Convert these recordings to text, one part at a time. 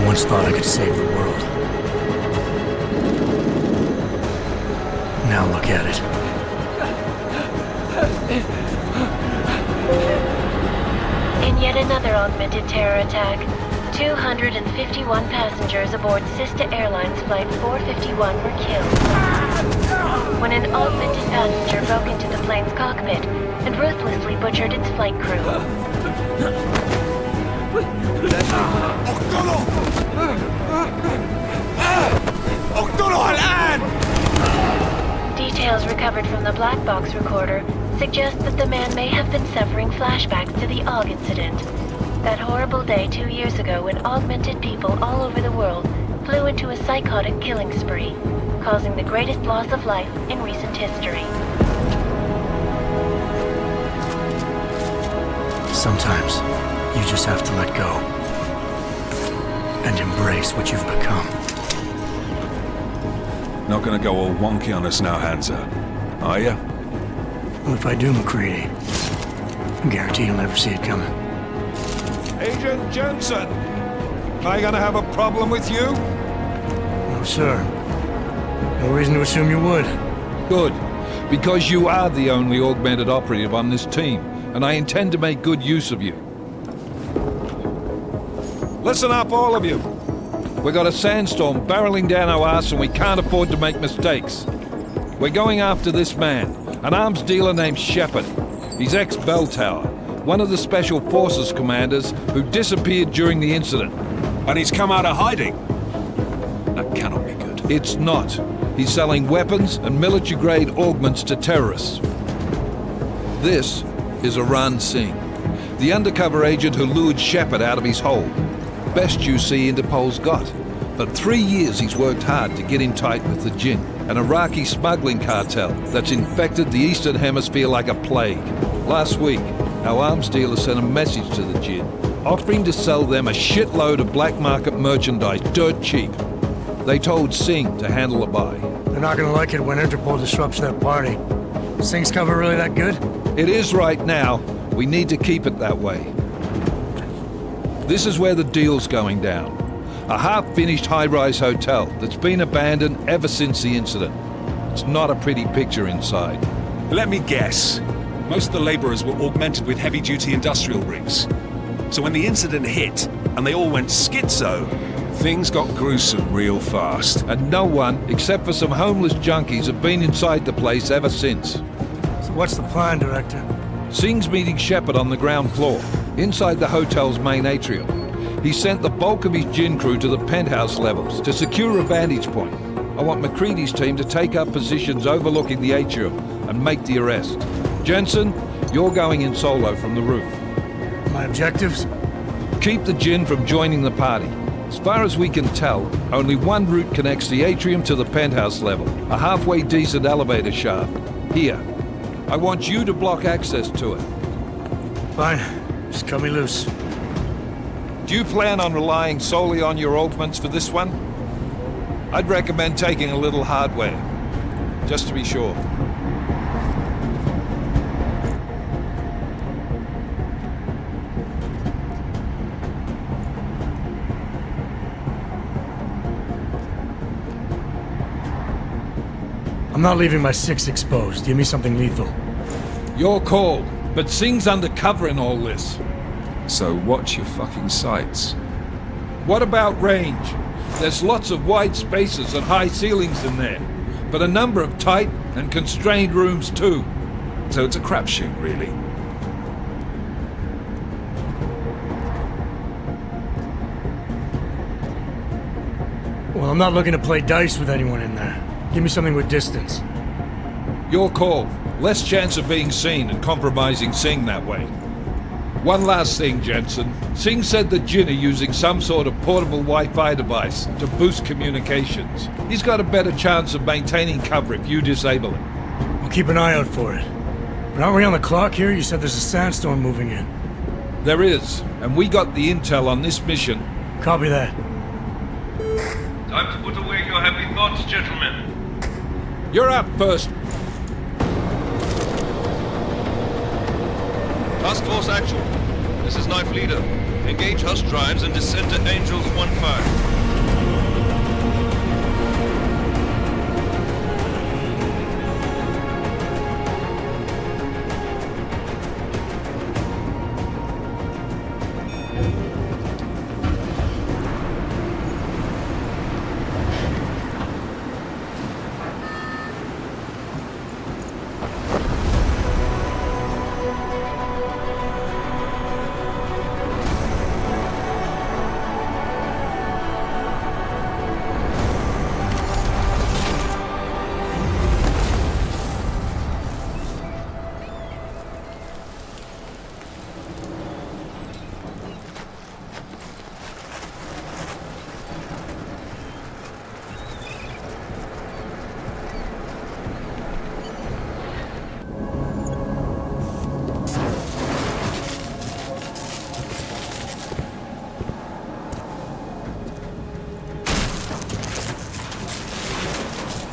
I once thought I could save the world. Now look at it. In yet another augmented terror attack, 251 passengers aboard Sister Airlines Flight 451 were killed when an augmented passenger broke into the plane's cockpit and ruthlessly butchered its flight crew. Details recovered from the black box recorder suggest that the man may have been suffering flashbacks to the Aug incident. That horrible day 2 years ago when augmented people all over the world flew into a psychotic killing spree, causing the greatest loss of life in recent history. Sometimes, you just have to let go. And embrace what you've become. Not gonna go all wonky on us now, Hansa, are ya? Well, if I do, McCready, I guarantee you'll never see it coming. Agent Jensen! Am I gonna have a problem with you? No, sir. No reason to assume you would. Good, because you are the only augmented operative on this team, and I intend to make good use of you. Listen up, all of you. We got a sandstorm barreling down our arse and we can't afford to make mistakes. We're going after this man, an arms dealer named Shepard. He's ex-Bell Tower, one of the Special Forces commanders who disappeared during the incident. And he's come out of hiding. That cannot be good. It's not. He's selling weapons and military-grade augments to terrorists. This is Aran Singh, the undercover agent who lured Shepard out of his hole. Best you see Interpol's got. For 3 years he's worked hard to get in tight with the Jinn, an Iraqi smuggling cartel that's infected the Eastern Hemisphere like a plague. Last week, our arms dealer sent a message to the Jinn, offering to sell them a shitload of black market merchandise dirt cheap. They told Singh to handle the buy. They're not gonna like it when Interpol disrupts that party. Singh's cover really that good? It is right now. We need to keep it that way. This is where the deal's going down. A half-finished high-rise hotel that's been abandoned ever since the incident. It's not a pretty picture inside. Let me guess. Most of the laborers were augmented with heavy-duty industrial rigs. So when the incident hit, and they all went schizo, things got gruesome real fast. And no one, except for some homeless junkies, have been inside the place ever since. So what's the plan, Director? Singh's meeting Shepard on the ground floor, inside the hotel's main atrium. He sent the bulk of his Jinn crew to the penthouse levels to secure a vantage point. I want McCready's team to take up positions overlooking the atrium and make the arrest. Jensen, you're going in solo from the roof. My objectives? Keep the Jinn from joining the party. As far as we can tell, only one route connects the atrium to the penthouse level, a halfway decent elevator shaft. Here. I want you to block access to it. Fine. Just cut me loose. Do you plan on relying solely on your augments for this one? I'd recommend taking a little hardware, just to be sure. I'm not leaving my 6 exposed. Give me something lethal. Your call, but Singh's undercover in all this. So watch your fucking sights. What about range? There's lots of wide spaces and high ceilings in there, but a number of tight and constrained rooms too. So it's a crapshoot, really. Well, I'm not looking to play dice with anyone in there. Give me something with distance. Your call. Less chance of being seen and compromising Singh that way. One last thing, Jensen. Singh said the Jinn are using some sort of portable Wi-Fi device to boost communications. He's got a better chance of maintaining cover if you disable it. We'll keep an eye out for it. But aren't we on the clock here? You said there's a sandstorm moving in. There is, and we got the intel on this mission. Copy that. Time to put away your heavy thoughts, gentlemen. You're up first. Task Force Actual. This is Knife Leader. Engage Hush drives and descend to Angels 1-5.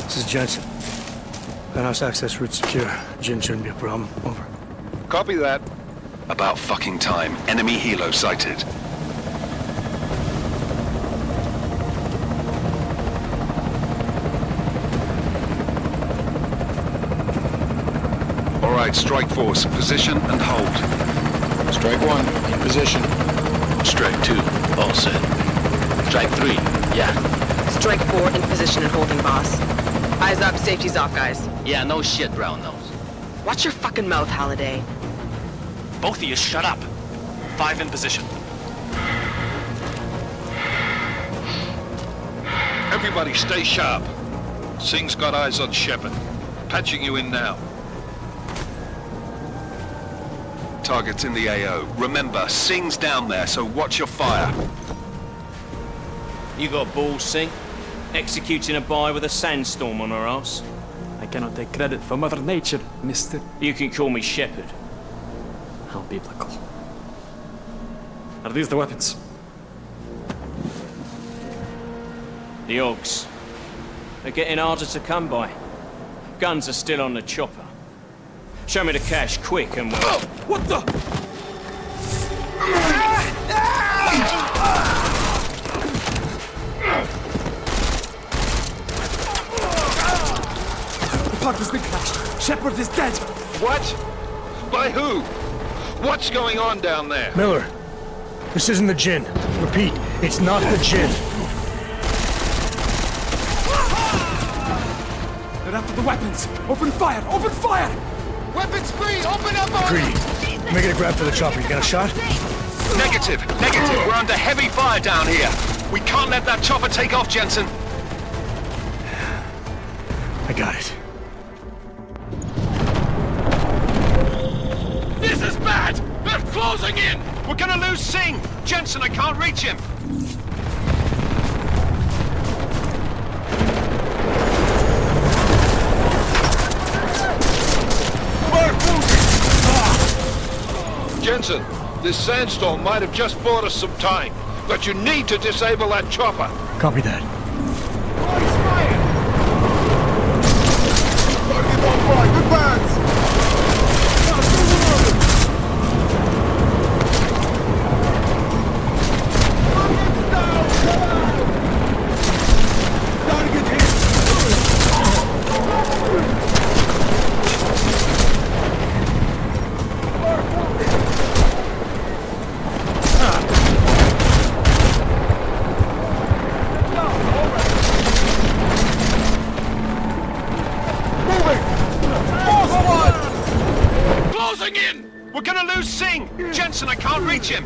This is Jensen. Penthouse access route secure. Jin shouldn't be a problem. Over. Copy that. About fucking time. Enemy helo sighted. All right, Strike Force, position and hold. Strike 1, in position. Strike 2, all set. Strike 3, yeah. Strike 4 in position and holding, boss. Eyes up, safety's off, guys. Yeah, no shit, brown nose. Watch your fucking mouth, Halliday. Both of you shut up. 5 in position. Everybody stay sharp. Singh's got eyes on Shepard. Patching you in now. Target's in the AO. Remember, Singh's down there, so watch your fire. You got balls, Singh? Executing a buy with a sandstorm on her ass? I cannot take credit for Mother Nature, mister. You can call me Shepard. How biblical. Are these the weapons? The Augs. They're getting harder to come by. Guns are still on the chopper. Show me the cash, quick, and we'll... What the? The park has been crashed. Shepard is dead. What? By who? What's going on down there? Miller, this isn't the Jinn. Repeat, it's not the Jinn. They're after the weapons. Open fire! Open fire! Weapons free! Open up on Greedy, making a grab for the chopper. You got a shot? Negative. We're under heavy fire down here. We can't let that chopper take off, Jensen. I got it. This is bad! They're closing in! We're gonna lose Singh! Jensen, I can't reach him! Jensen, this sandstorm might have just bought us some time, but you need to disable that chopper. Copy that. Closing in! We're gonna lose Singh! Jensen, I can't reach him!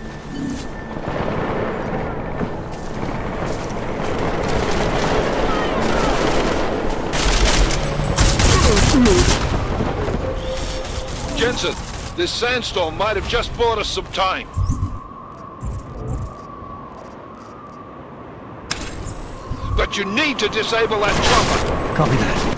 Jensen, this sandstorm might have just bought us some time. But you need to disable that chopper. Copy that.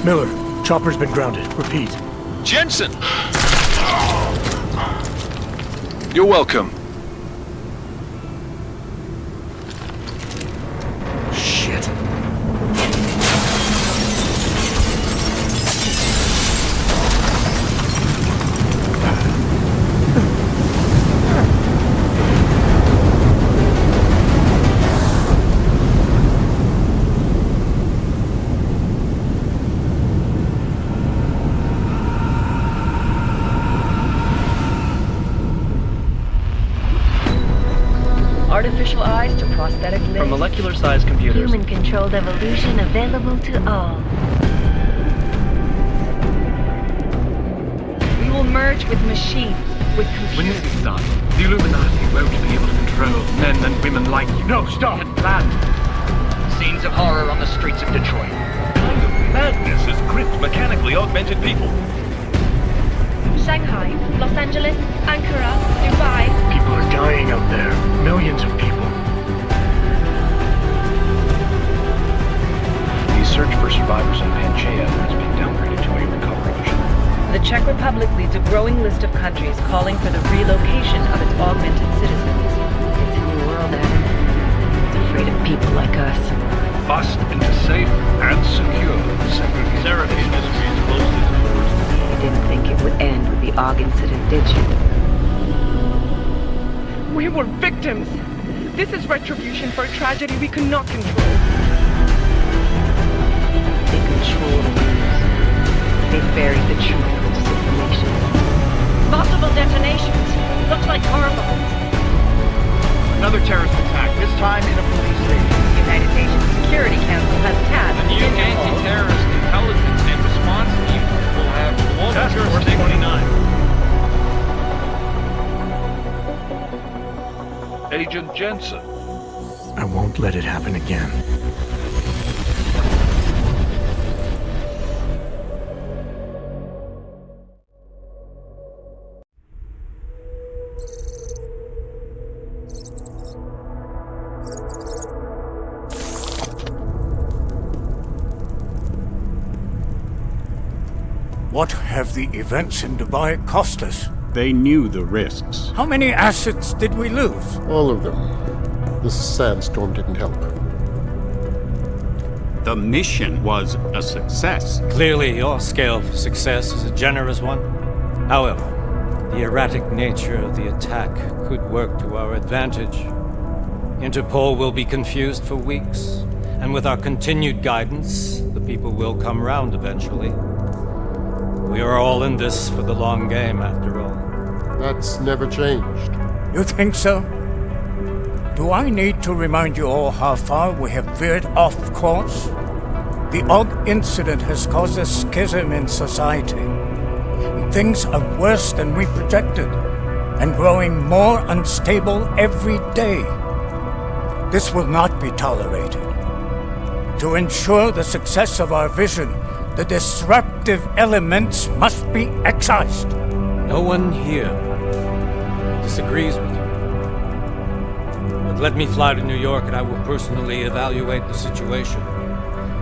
Miller, chopper's been grounded. Repeat. Jensen! You're welcome. Shit. Artificial eyes to prosthetic limbs. From molecular-sized computers. Human-controlled evolution available to all. We will merge with machines, with computers. When this is done, the Illuminati won't be able to control men and women like you. No, stop! Plan. Scenes of horror on the streets of Detroit. What kind of madness has gripped mechanically augmented people? Shanghai, Los Angeles, Ankara, Dubai. People are dying out there. Millions of people. The search for survivors in Pangaea has been downgraded to a recovery mission. The Czech Republic leads a growing list of countries calling for the relocation of its augmented citizens. It's a new world, Adam. It's afraid of people like us. Bust into safe and secure segregation. Therapy industries closely towards. You didn't think it would end with the AUG incident, did you? We were victims. This is retribution for a tragedy we could not control. They control the news. They buried the truth with disinformation. Multiple detonations. Looks like hormones. Another terrorist attack, this time in a police station. The United Nations Security Council has tasked The new anti-terrorist intelligence and response team will have global jurisdiction. 29. Agent Jensen. I won't let it happen again. What have the events in Dubai cost us? They knew the risks. How many assets did we lose? All of them. The sandstorm didn't help. The mission was a success. Clearly, your scale for success is a generous one. However, the erratic nature of the attack could work to our advantage. Interpol will be confused for weeks, and with our continued guidance, the people will come round eventually. We are all in this for the long game, after all. That's never changed. You think so? Do I need to remind you all how far we have veered off course? The AUG incident has caused a schism in society. Things are worse than we projected, and growing more unstable every day. This will not be tolerated. To ensure the success of our vision, the disruptive elements must be excised. No one here disagrees with you. But let me fly to New York and I will personally evaluate the situation.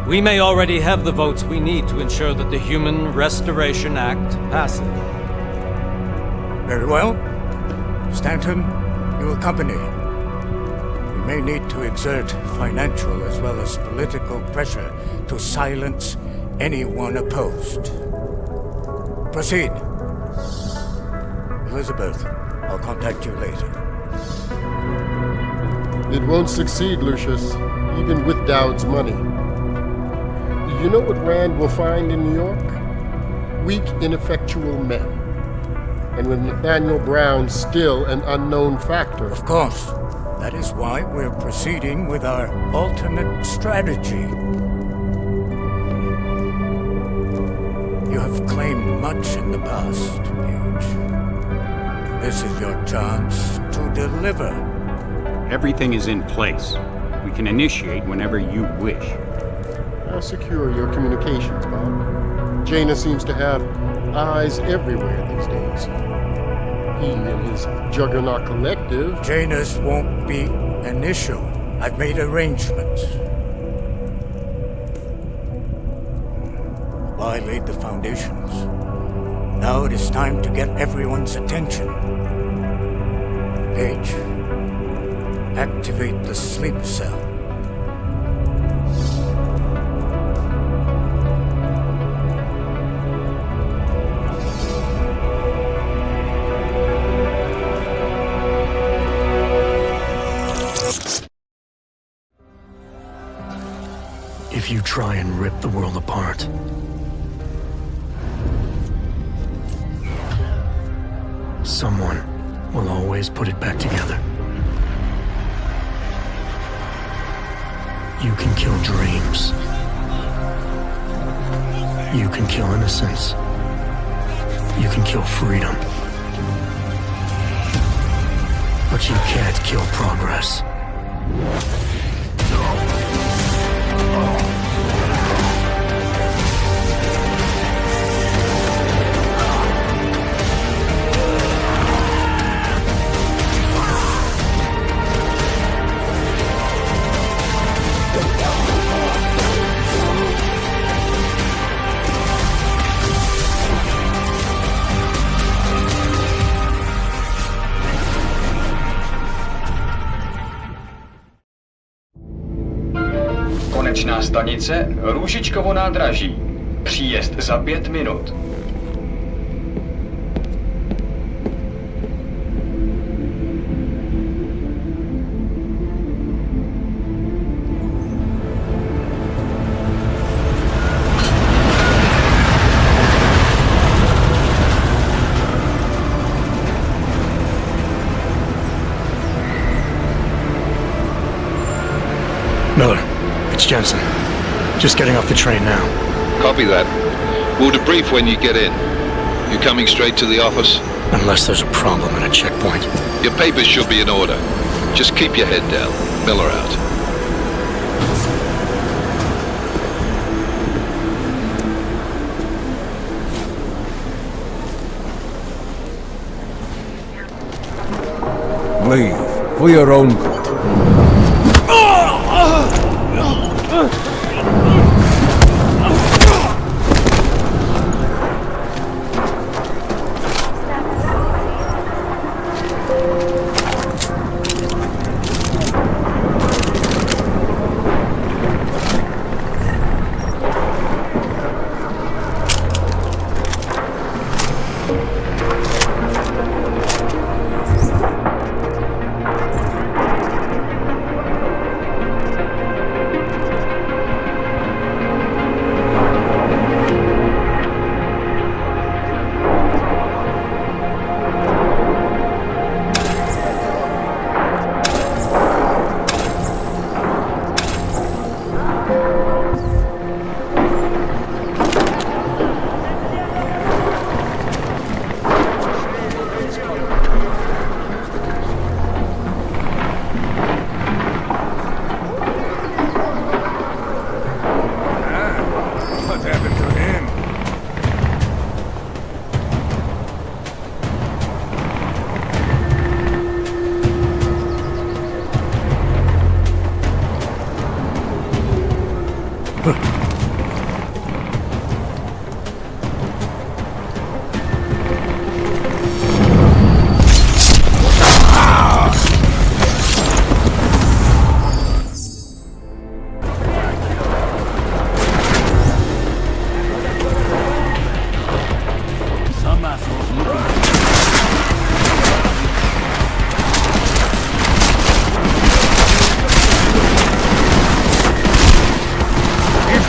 We may already have the votes we need to ensure that the Human Restoration Act passes. Very well. Stanton, you accompany. We may need to exert financial as well as political pressure to silence anyone opposed. Proceed. Elizabeth, I'll contact you later. It won't succeed, Lucius, even with Dowd's money. You know what Rand will find in New York? Weak, ineffectual men. And with Nathaniel Brown still an unknown factor. Of course. That is why we're proceeding with our alternate strategy. You have claimed much in the past, Huge. This is your chance to deliver. Everything is in place. We can initiate whenever you wish. How secure are your communications, Bob? Jaina seems to have eyes everywhere these days. He and his Juggernaut Collective... Jaina's won't be an issue. I've made arrangements. I laid the foundations. Now it is time to get everyone's attention. Paige, activate the sleep cell. If you try and rip the world apart, someone will always put it back together. You can kill dreams. You can kill innocence. You can kill freedom. But you can't kill progress. Konečná stanice Růžičkovo nádraží. Příjezd za 5 minut. Miller, it's Jensen. Just getting off the train now. Copy that. We'll debrief when you get in. You coming straight to the office? Unless there's a problem at a checkpoint. Your papers should be in order. Just keep your head down. Miller out. Leave, for your own good.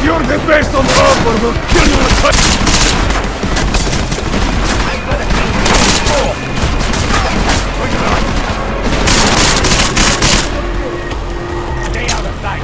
You're the best on earth, or we'll kill you with Stay out of sight.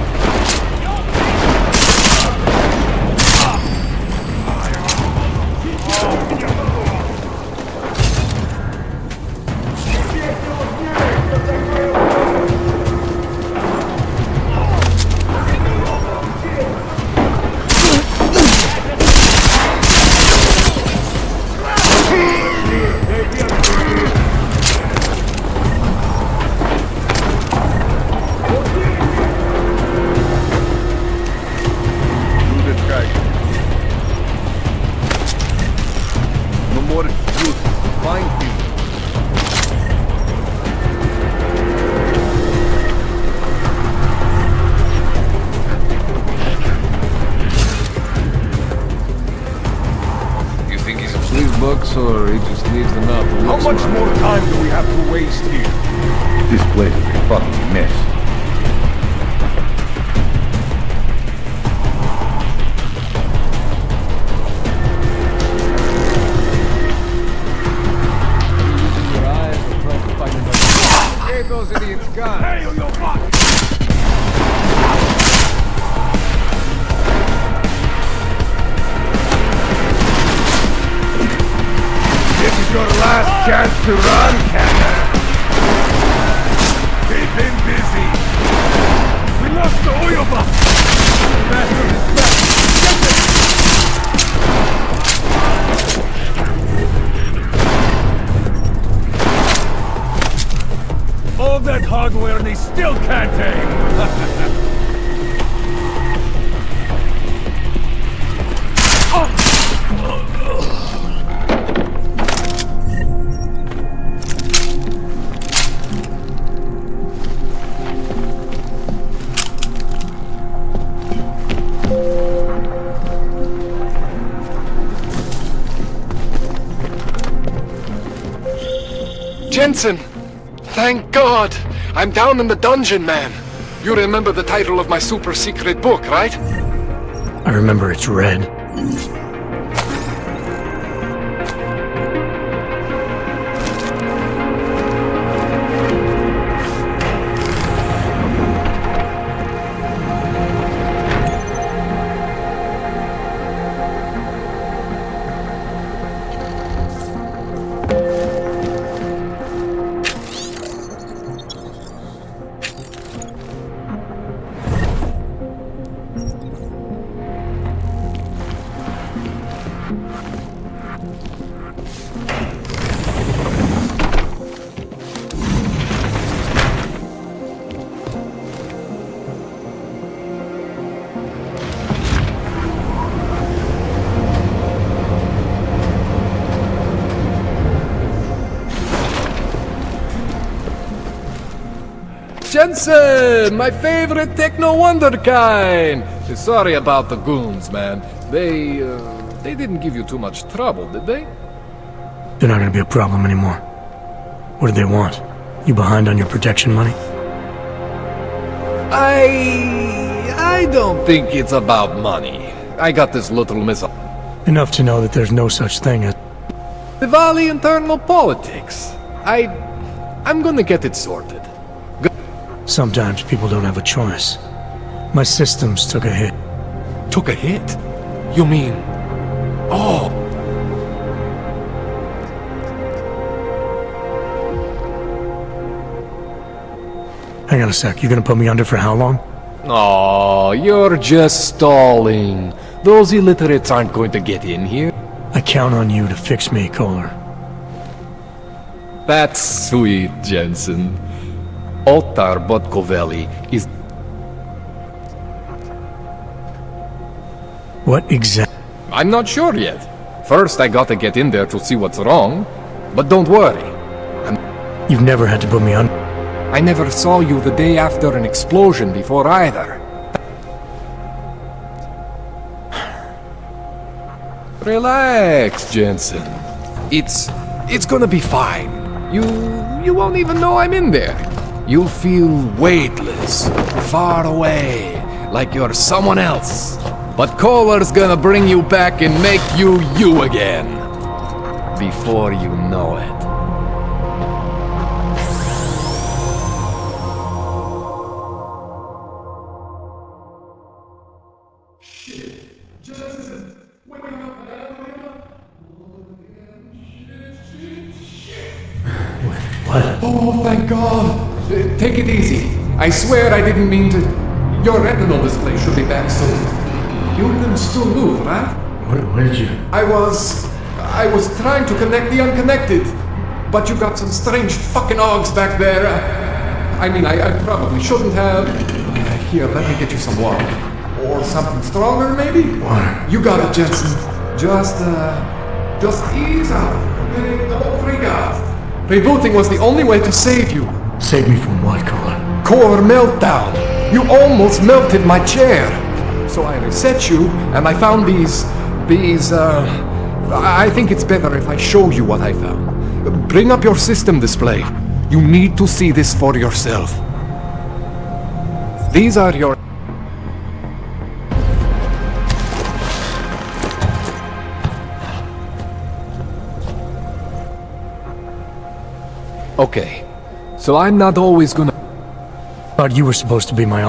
or he just leaves them out to How look much smart? more time do we have to waste here? This place is a fucking mess. Your eyes are trying to find another. Gave those idiots guns. Hey, on your butt! This is your last chance to run, Cannon. They've been busy. We lost the oil box. Master is back. All that hardware and they still can't take. Jensen! Thank God! I'm down in the dungeon, man. You remember the title of my super secret book, right? I remember it's red. Jensen, my favorite techno wonderkind. Sorry about the goons, man. They didn't give you too much trouble, did they? They're not gonna be a problem anymore. What do they want? You behind on your protection money? I don't think it's about money. I got this little missile. Enough to know that there's no such thing as... The Valley internal politics. I'm gonna get it sorted. Sometimes people don't have a choice. My systems took a hit. Took a hit? You mean... Oh! Hang on a sec, you gonna put me under for how long? Oh, you're just stalling. Those illiterates aren't going to get in here. I count on you to fix me, Kohler. That's sweet, Jensen. Otar Botkoveli is... What exactly? I'm not sure yet. First, I gotta get in there to see what's wrong. But don't worry. You've never had to put me under. I never saw you the day after an explosion before either. Relax, Jensen. It's gonna be fine. You won't even know I'm in there. You'll feel weightless, far away, like you're someone else. But Kohler's gonna bring you back and make you you again. Before you know it. What? Oh, thank God. Take it easy. I swear I didn't mean to... Your retinal display should be back soon. You can still move, right? Where did you... I was trying to connect the unconnected. But you got some strange fucking augs back there. I probably shouldn't have... Here, let me get you some water. Or something stronger, maybe? Water. You got it, Jensen. Just ease out. Okay? Don't freak out. Rebooting was the only way to save you. Save me from what, Kohler? Core meltdown. You almost melted my chair. So I reset you, and I found these I think it's better if I show you what I found. Bring up your system display. You need to see this for yourself. These are your... Okay, so I'm not always gonna... Thought you were supposed to be my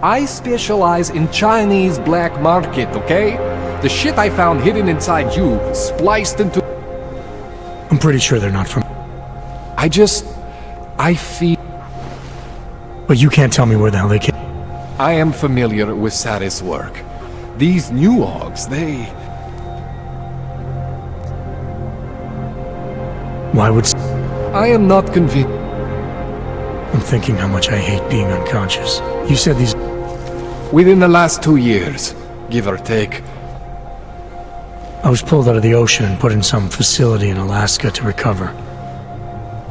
I specialize in Chinese black market, okay? The shit I found hidden inside you, spliced into... I'm pretty sure they're not from... I feel... But you can't tell me where the hell they came... I am familiar with Saris' work. These new augs, they... Why would... I am not convinced. I'm thinking how much I hate being unconscious. You said these... Within the last 2 years, give or take. I was pulled out of the ocean and put in some facility in Alaska to recover.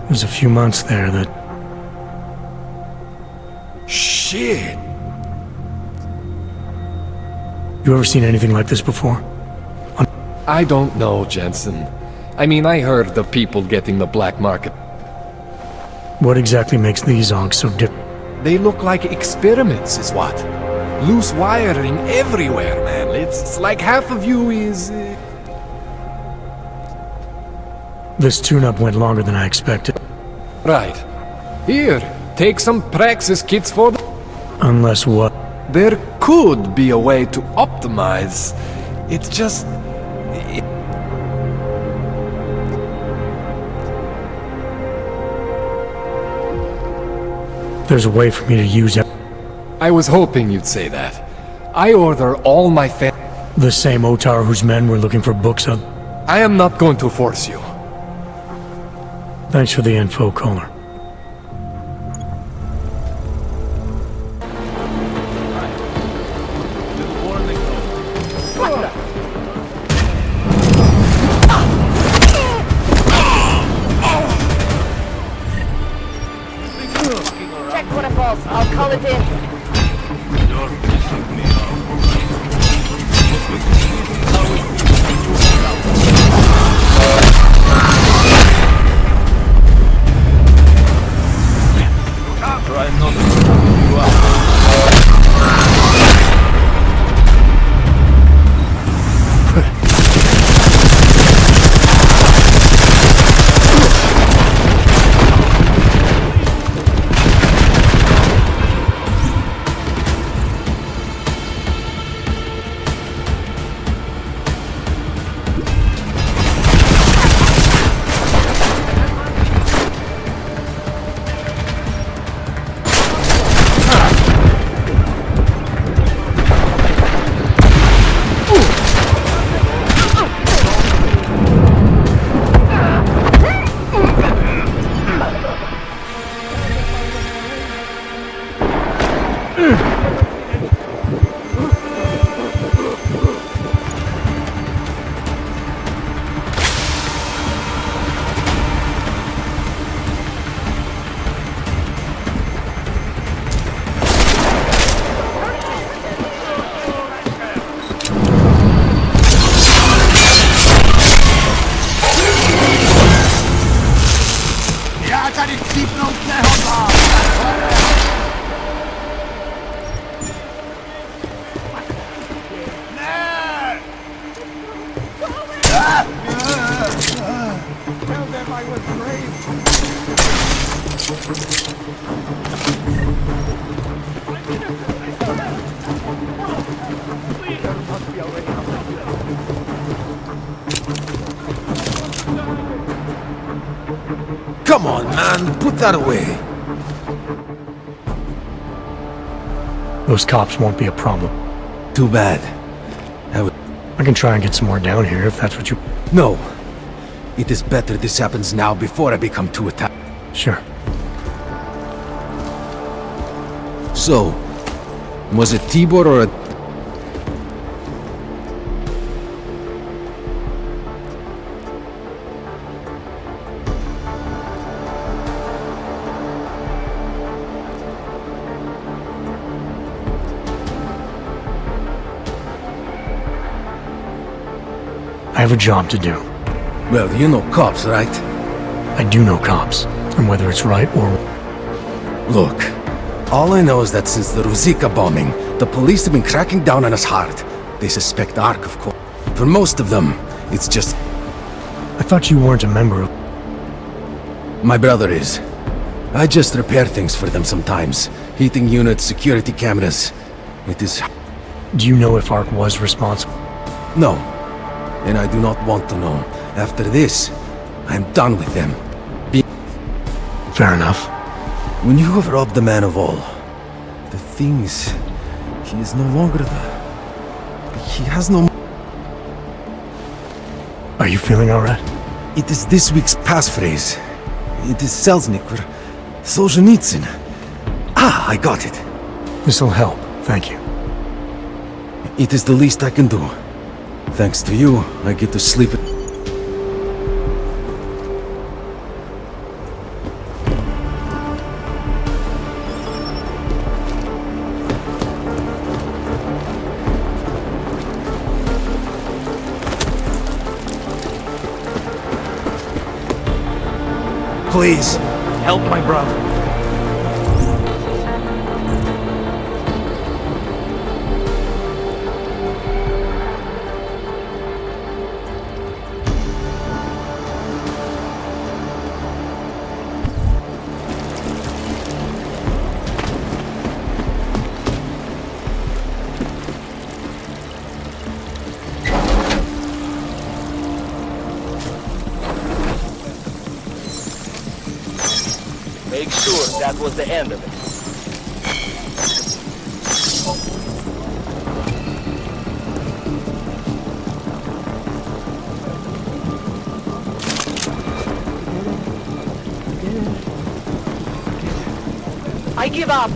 It was a few months there that... Shit! You ever seen anything like this before? I don't know, Jensen. I mean, I heard of people getting the black market. What exactly makes these augs so different? They look like experiments, is what. Loose wiring everywhere, man. It's like half of you is... This tune-up went longer than I expected. Right. Here, take some praxis kits for them. Unless what? There could be a way to optimize. It's just... There's a way for me to use it. I was hoping you'd say that. I order all my The same Otar whose men were looking for books of... I am not going to force you. Thanks for the info, Kohler. Check protocols. I'll call it in. Come on, man. Put that away. Those cops won't be a problem. Too bad. I can try and get some more down here if that's what you... No. It is better this happens now before I become too attached. Sure. So, was it Tibor or a... I have a job to do. Well, you know cops, right? I do know cops, and whether it's right or... Look, all I know is that since the Ruzicka bombing, the police have been cracking down on us hard. They suspect Ark, of course. For most of them, it's just... I thought you weren't a member of... My brother is. I just repair things for them sometimes. Heating units, security cameras. It is... Do you know if Ark was responsible? No. And I do not want to know. After this, I'm done with them. Fair enough. When you have robbed the man of all, the things... He is no longer the... He has no... Are you feeling alright? It is this week's passphrase. It is Selznick or Solzhenitsyn. Ah, I got it. This'll help, thank you. It is the least I can do. Thanks to you, I get to sleep at... Please, help my brother. Make sure that was the end of it. I give up.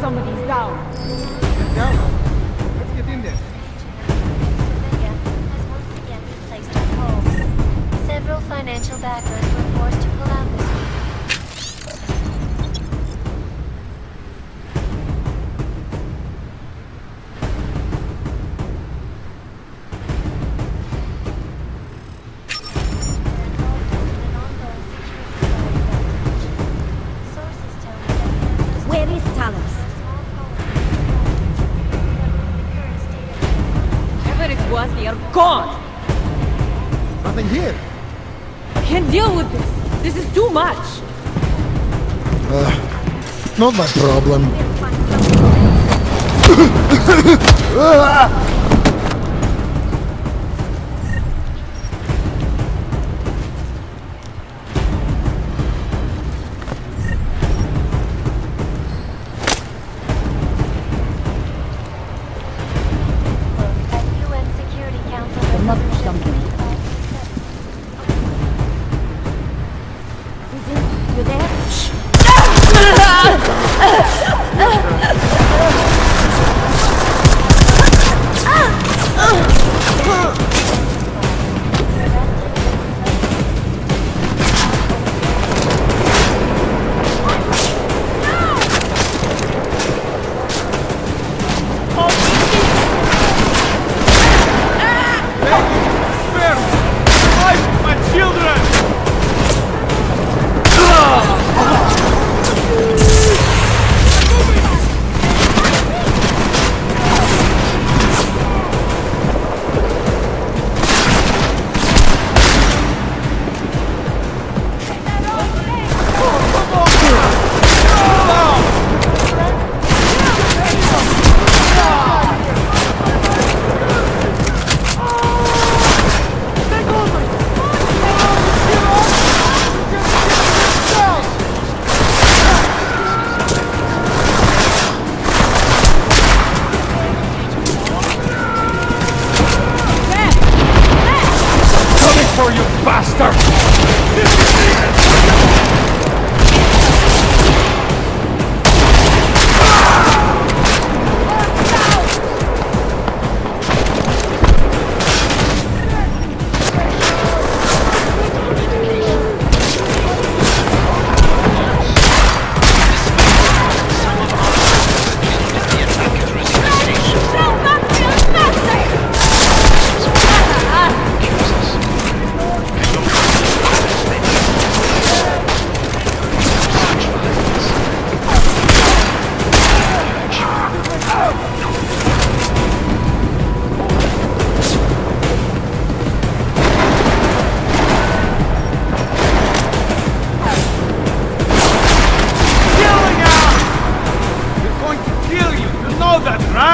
Somebody's down. Let's get in there. Several financial backers were forced to pull out this week. Where is Talos? Whoever it was, they are gone! Nothing here. I can't deal with this. This is too much. Not my problem.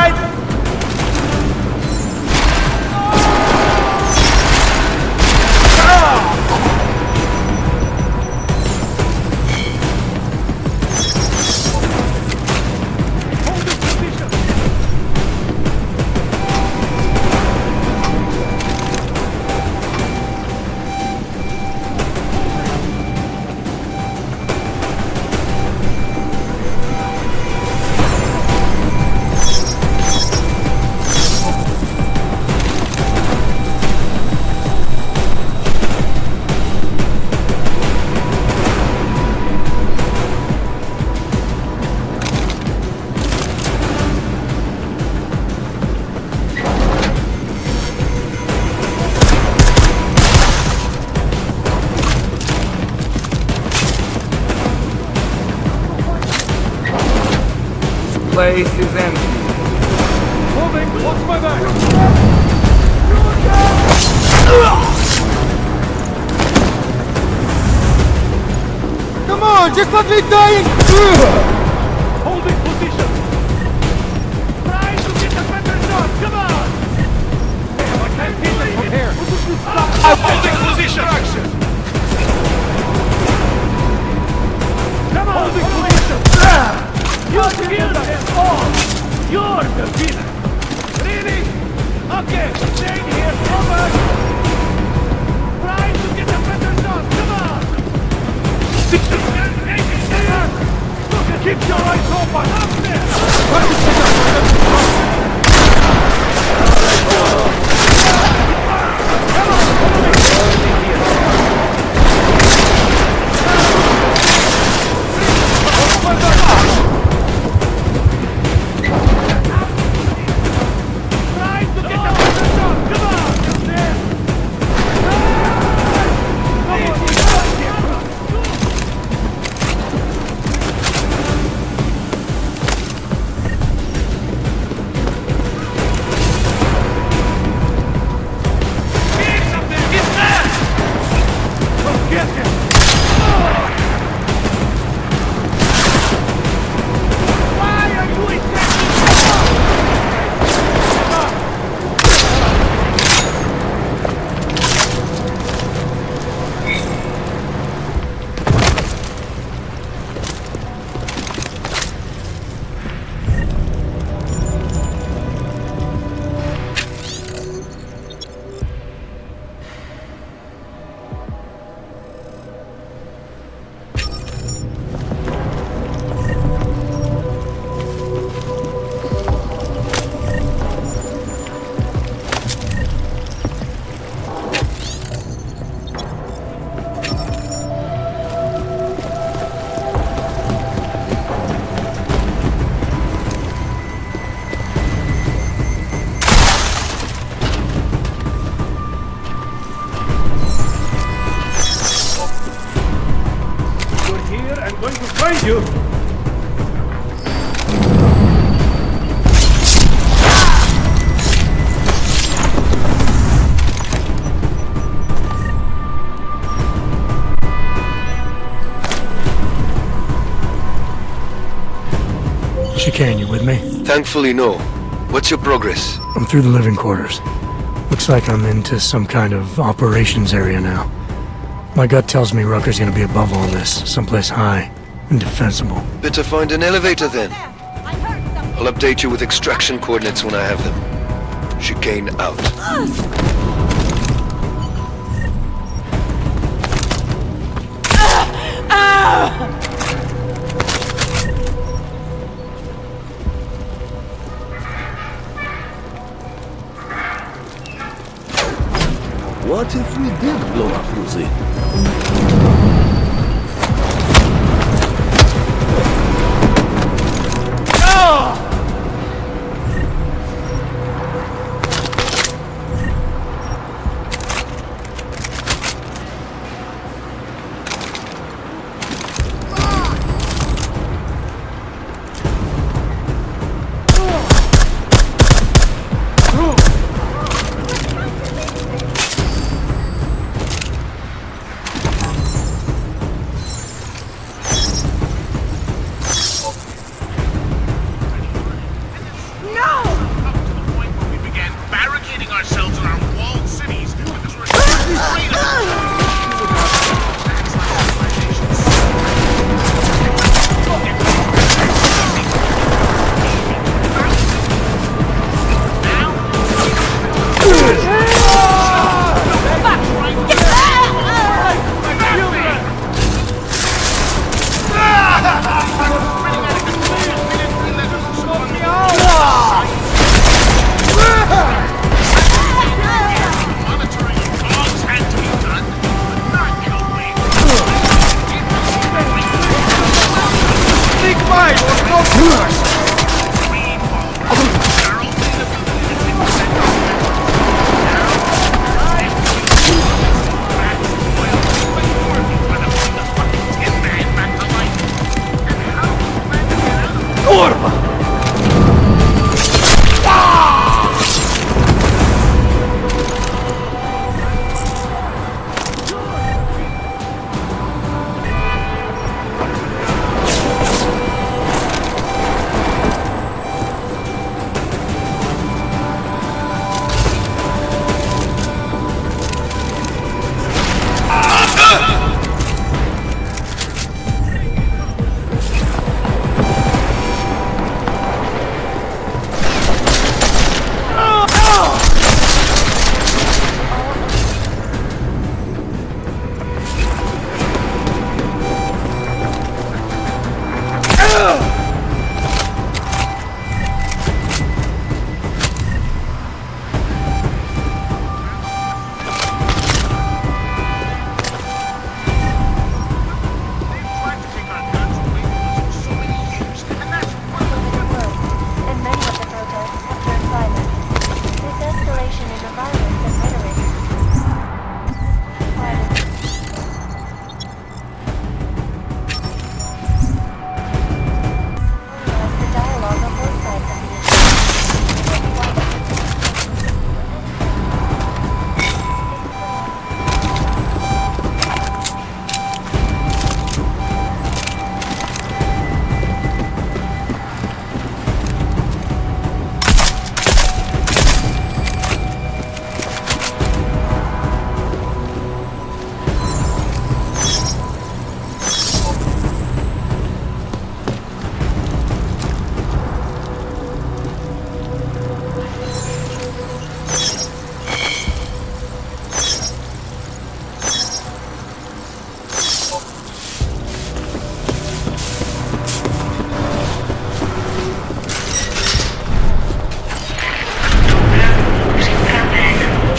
side! Place is empty. Moving! Watch my back! Come on, just let me die and... Holding position! Try to get a better shot! Come on! I can't hit it from here! I'm holding position! Come on! Holding position! You killed them all! You're the winner! Really? Okay, stay here, over! Try to get a better shot! Come on! Keep your eyes open! Up there! Find you! Chicane, you with me? Thankfully, no. What's your progress? I'm through the living quarters. Looks like I'm into some kind of operations area now. My gut tells me Rucker's gonna be above all this, someplace high and defensible. Better find an elevator then. I'll update you with extraction coordinates when I have them. Chicane out. What if we did blow up Lucy?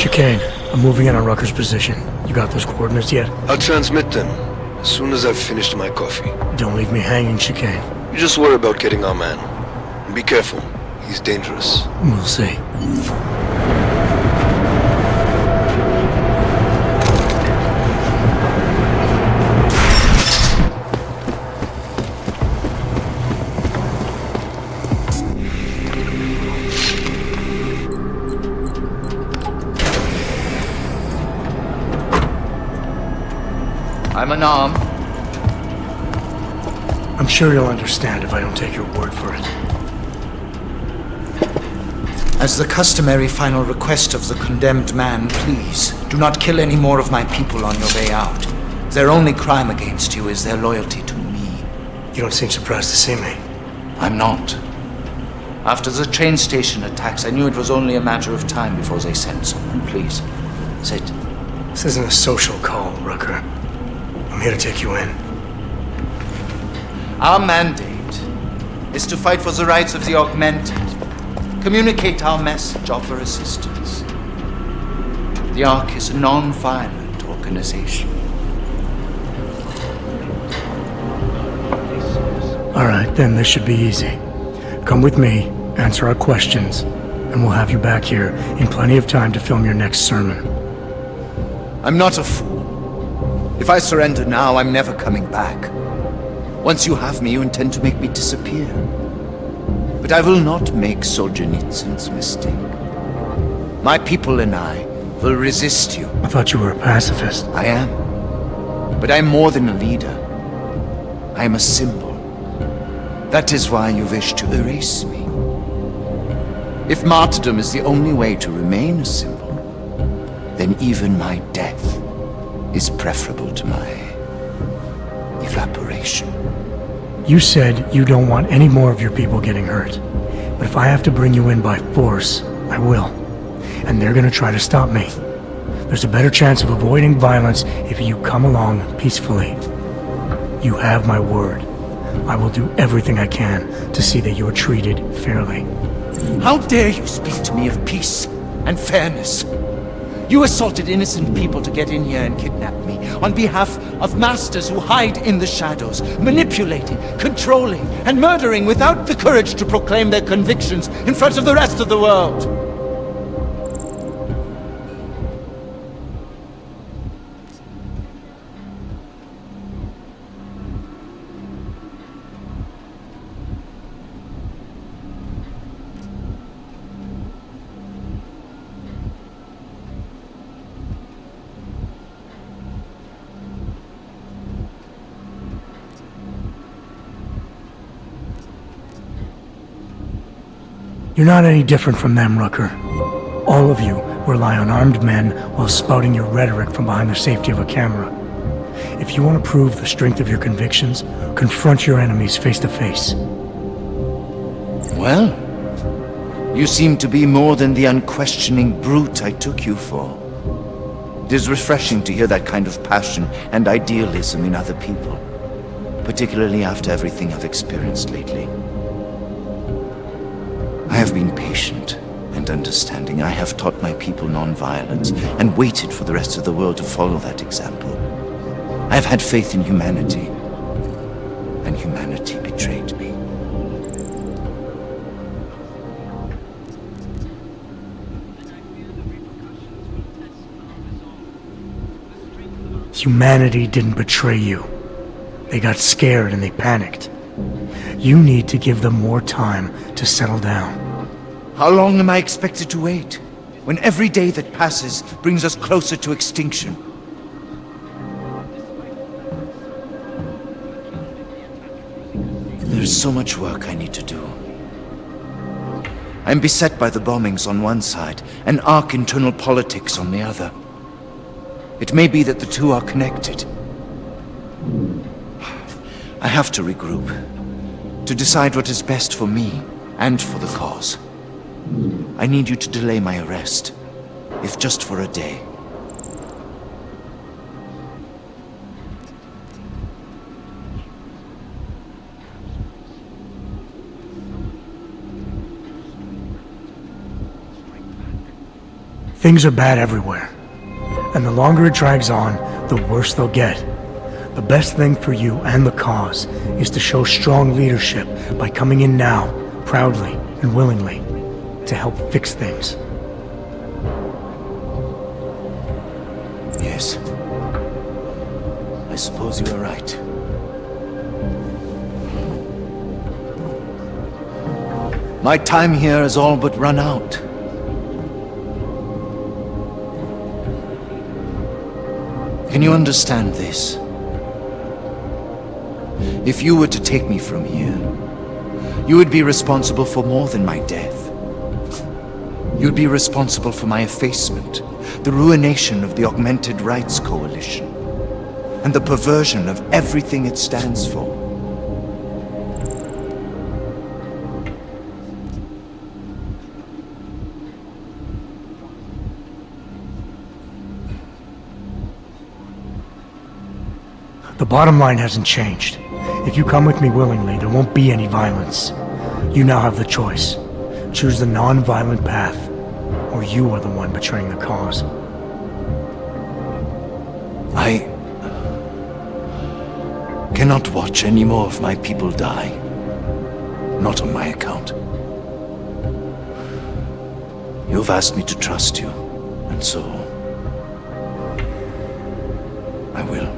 Chicane, I'm moving in on Rucker's position. You got those coordinates yet? I'll transmit them as soon as I've finished my coffee. Don't leave me hanging, Chicane. You just worry about getting our man. And be careful. He's dangerous. We'll see. I'm unarmed. I'm sure you'll understand if I don't take your word for it. As the customary final request of the condemned man, please, do not kill any more of my people on your way out. Their only crime against you is their loyalty to me. You don't seem surprised to see me. I'm not. After the train station attacks, I knew it was only a matter of time before they sent someone. Please, sit. This isn't a social call, Rucker. I'm here to take you in. Our mandate is to fight for the rights of the augmented. Communicate our message, offer assistance. The Ark is a non-violent organization. Alright, then this should be easy. Come with me, answer our questions, and we'll have you back here in plenty of time to film your next sermon. I'm not a fool. If I surrender now, I'm never coming back. Once you have me, you intend to make me disappear. But I will not make Solzhenitsyn's mistake. My people and I will resist you. I thought you were a pacifist. I am. But I'm more than a leader. I am a symbol. That is why you wish to erase me. If martyrdom is the only way to remain a symbol, then even my death is preferable to my evaporation. You said you don't want any more of your people getting hurt. But if I have to bring you in by force, I will. And they're gonna try to stop me. There's a better chance of avoiding violence if you come along peacefully. You have my word. I will do everything I can to see that you are treated fairly. How dare you speak to me of peace and fairness? You assaulted innocent people to get in here and kidnap me on behalf of masters who hide in the shadows, manipulating, controlling, and murdering without the courage to proclaim their convictions in front of the rest of the world. You're not any different from them, Rucker. All of you rely on armed men while spouting your rhetoric from behind the safety of a camera. If you want to prove the strength of your convictions, confront your enemies face to face. Well, you seem to be more than the unquestioning brute I took you for. It is refreshing to hear that kind of passion and idealism in other people, particularly after everything I've experienced lately. I have been patient and understanding. I have taught my people non-violence and waited for the rest of the world to follow that example. I have had faith in humanity, and humanity betrayed me. Humanity didn't betray you. They got scared and they panicked. You need to give them more time to settle down. How long am I expected to wait, when every day that passes brings us closer to extinction? There's so much work I need to do. I'm beset by the bombings on one side, and Ark internal politics on the other. It may be that the two are connected. I have to regroup, to decide what is best for me and for the cause. I need you to delay my arrest, if just for a day. Things are bad everywhere. And the longer it drags on, the worse they'll get. The best thing for you and the cause is to show strong leadership by coming in now, proudly and willingly, to help fix things. Yes. I suppose you are right. My time here has all but run out. Can you understand this? If you were to take me from here, you would be responsible for more than my death. You'd be responsible for my effacement, the ruination of the Augmented Rights Coalition, and the perversion of everything it stands for. The bottom line hasn't changed. If you come with me willingly, there won't be any violence. You now have the choice. Choose the non-violent path, or you are the one betraying the cause. I cannot watch any more of my people die. Not on my account. You've asked me to trust you, and so I will.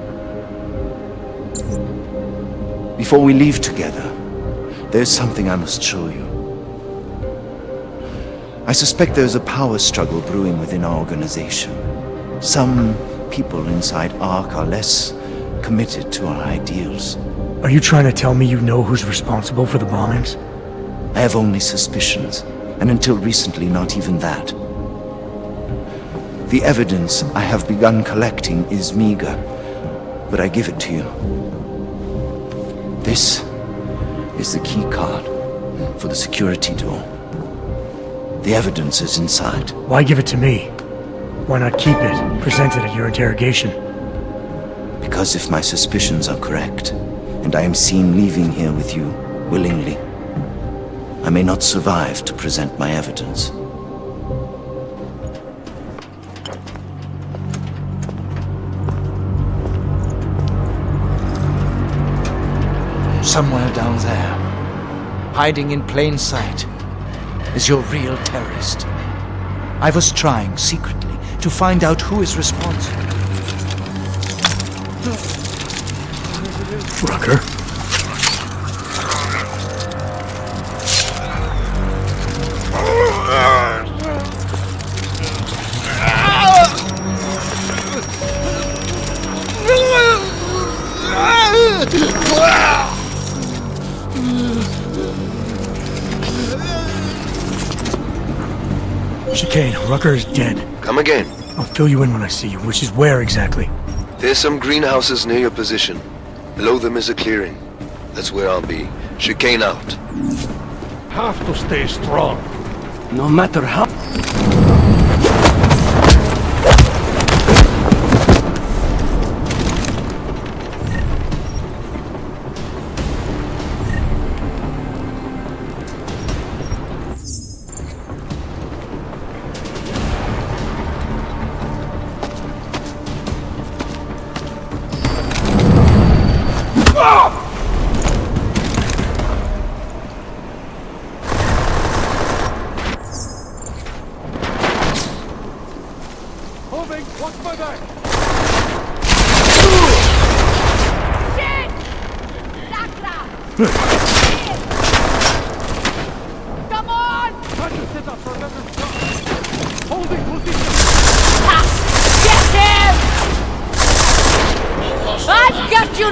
Before we leave together, there's something I must show you. I suspect there's a power struggle brewing within our organization. Some people inside ARC are less committed to our ideals. Are you trying to tell me you know who's responsible for the bombings? I have only suspicions, and until recently not even that. The evidence I have begun collecting is meager, but I give it to you. This is the key card for the security door. The evidence is inside. Why give it to me? Why not keep it, present it at your interrogation? Because if my suspicions are correct, and I am seen leaving here with you willingly, I may not survive to present my evidence. Somewhere down there, hiding in plain sight, is your real terrorist. I was trying secretly to find out who is responsible. Rucker? Chicane, Rucker is dead. Come again. I'll fill you in when I see you, which is where exactly? There's some greenhouses near your position. Below them is a clearing. That's where I'll be. Chicane out. Have to stay strong. No matter how... Moving, watch my back. Shit! Sakra! Come on! Try to set up for another shot. Holding position. Ha! Get him! I've got you!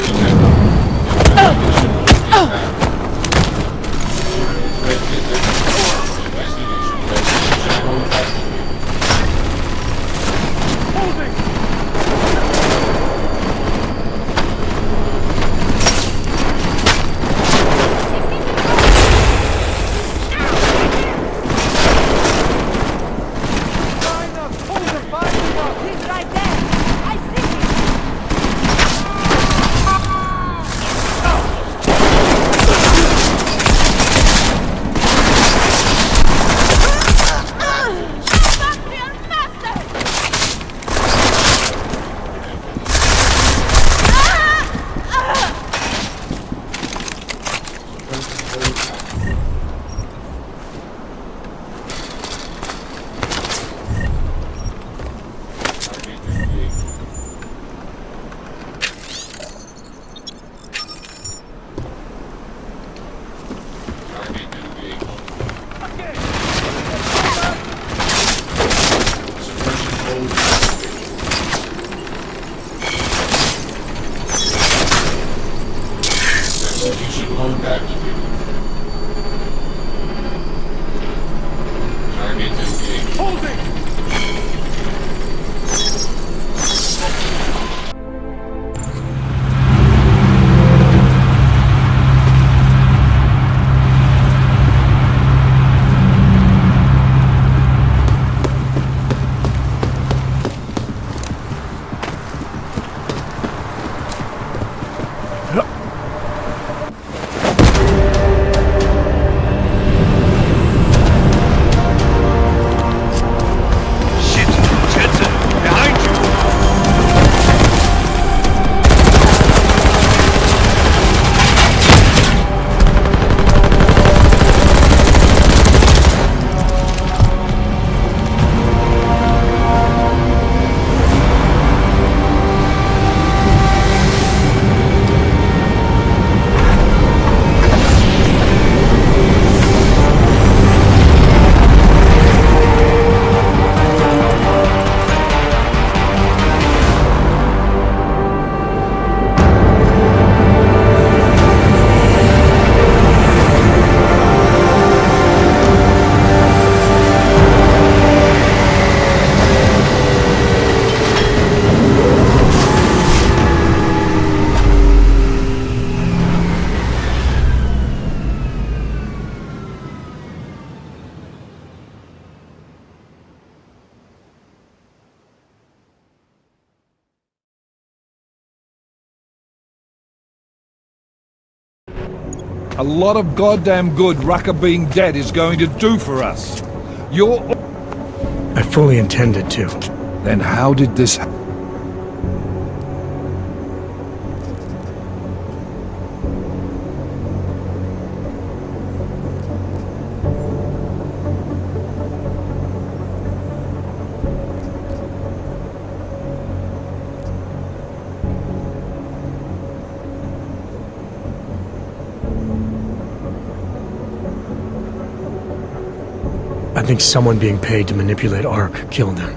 A lot of goddamn good Rucker being dead is going to do for us. You're... I fully intended to. Then how did this happen? I think someone being paid to manipulate ARC killed him.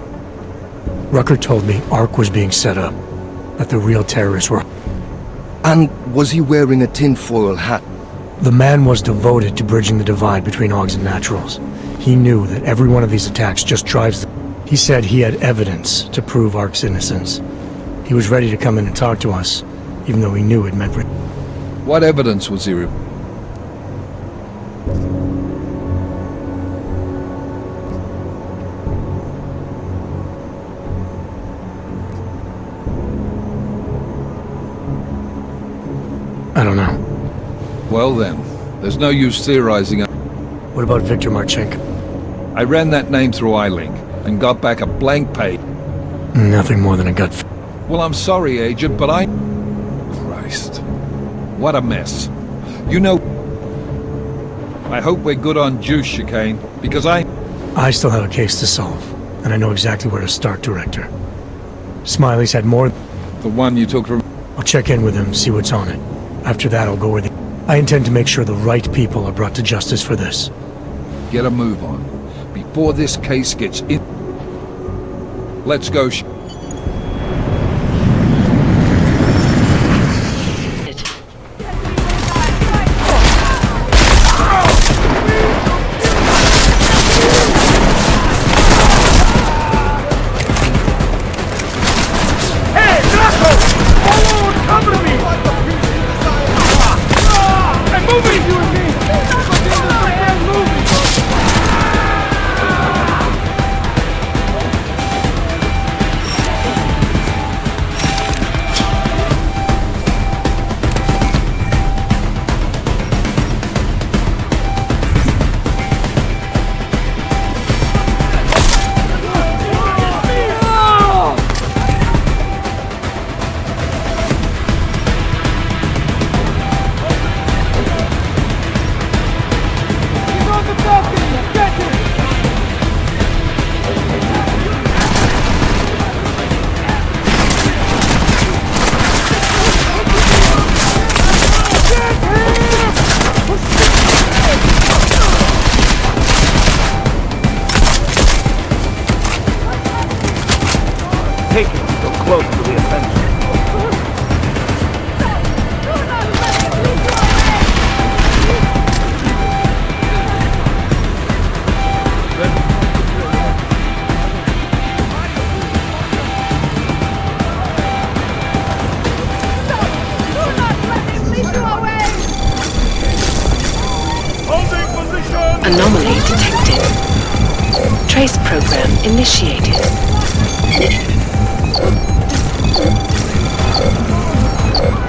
Rucker told me ARC was being set up, that the real terrorists were... And was he wearing a tinfoil hat? The man was devoted to bridging the divide between Augs and Naturals. He knew that every one of these attacks just drives them. He said he had evidence to prove ARC's innocence. He was ready to come in and talk to us, even though he knew it meant... What evidence was he... I don't know. Well then, there's no use theorizing. What about Victor Marchenko? I ran that name through iLink and got back a blank page. Nothing more than a gut... Well, I'm sorry, Agent, but I... Christ. What a mess. You know... I hope we're good on juice, Chicane, because I still have a case to solve, and I know exactly where to start, Director. Smiley's had more... The one you took from... I'll check in with him, see what's on it. After that, I'll go where I intend to make sure the right people are brought to justice for this. Get a move on, before this case gets in... Let's go, Trace program initiated.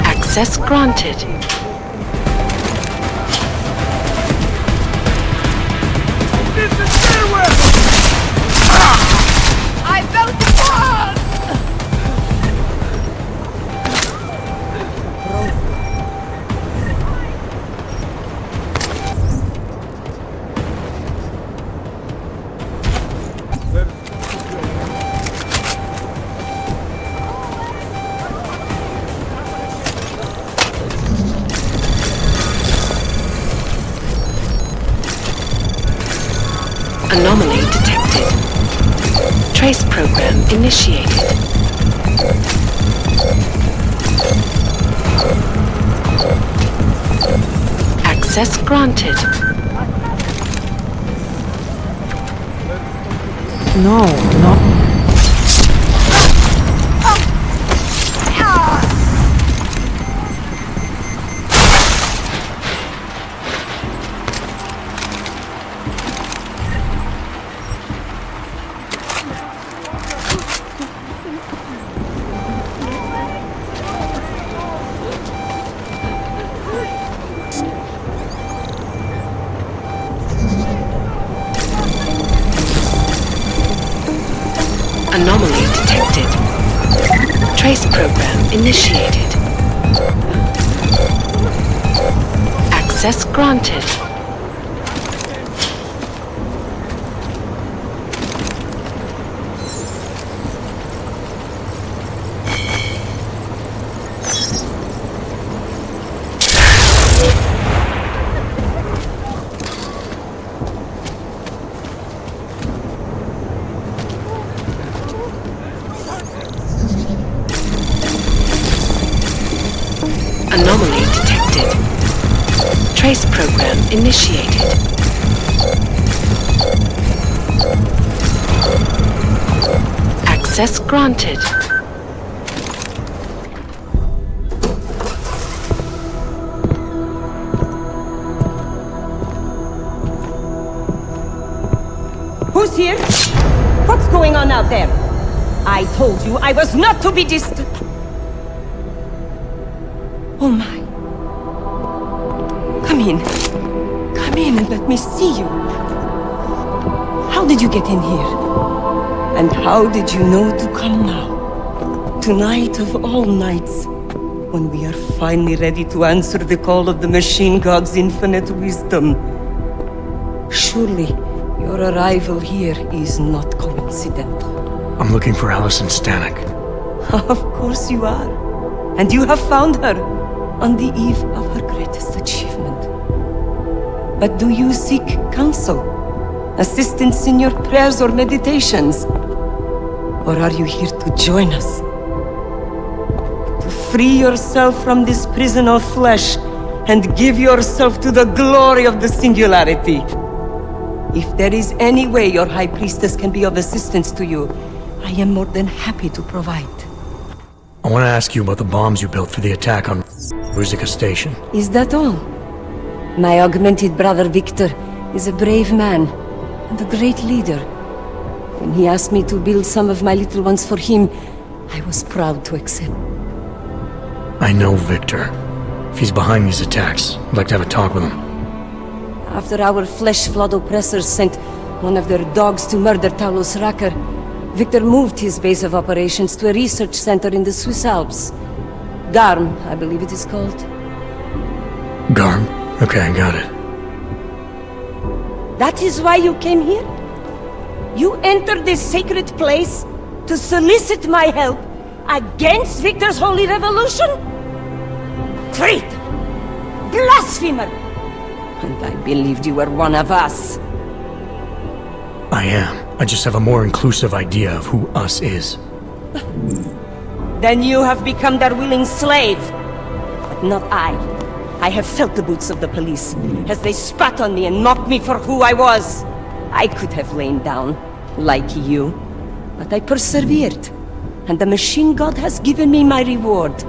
Access granted. I built the wall! Anomaly detected. Trace program initiated. Access granted. No. Anomaly detected. Trace program initiated. Access granted. Anomaly detected. Trace program initiated. Access granted. Who's here? What's going on out there? I told you I was not to be distant. Oh my. Come in. Come in and let me see you. How did you get in here? And how did you know to come now? Tonight of all nights, when we are finally ready to answer the call of the machine god's infinite wisdom. Surely, your arrival here is not coincidental. I'm looking for Allison Stanek. Of course you are. And you have found her on the eve of her greatest achievement. But do you seek counsel? Assistance in your prayers or meditations? Or are you here to join us? To free yourself from this prison of flesh and give yourself to the glory of the singularity. If there is any way your High Priestess can be of assistance to you, I am more than happy to provide. I want to ask you about the bombs you built for the attack on Ruzicka Station. Is that all? My augmented brother Victor is a brave man and a great leader. When he asked me to build some of my little ones for him, I was proud to accept. I know Victor. If he's behind these attacks, I'd like to have a talk with him. After our flesh-flood oppressors sent one of their dogs to murder Talos Racker, Victor moved his base of operations to a research center in the Swiss Alps. Garm, I believe it is called. Garm? Okay, I got it. That is why you came here? You entered this sacred place to solicit my help against Victor's holy revolution? Traitor! Blasphemer! And I believed you were one of us. I am. I just have a more inclusive idea of who us is. Then you have become their willing slave. But not I. I have felt the boots of the police as they spat on me and mocked me for who I was. I could have lain down, like you. But I persevered. And the machine god has given me my reward.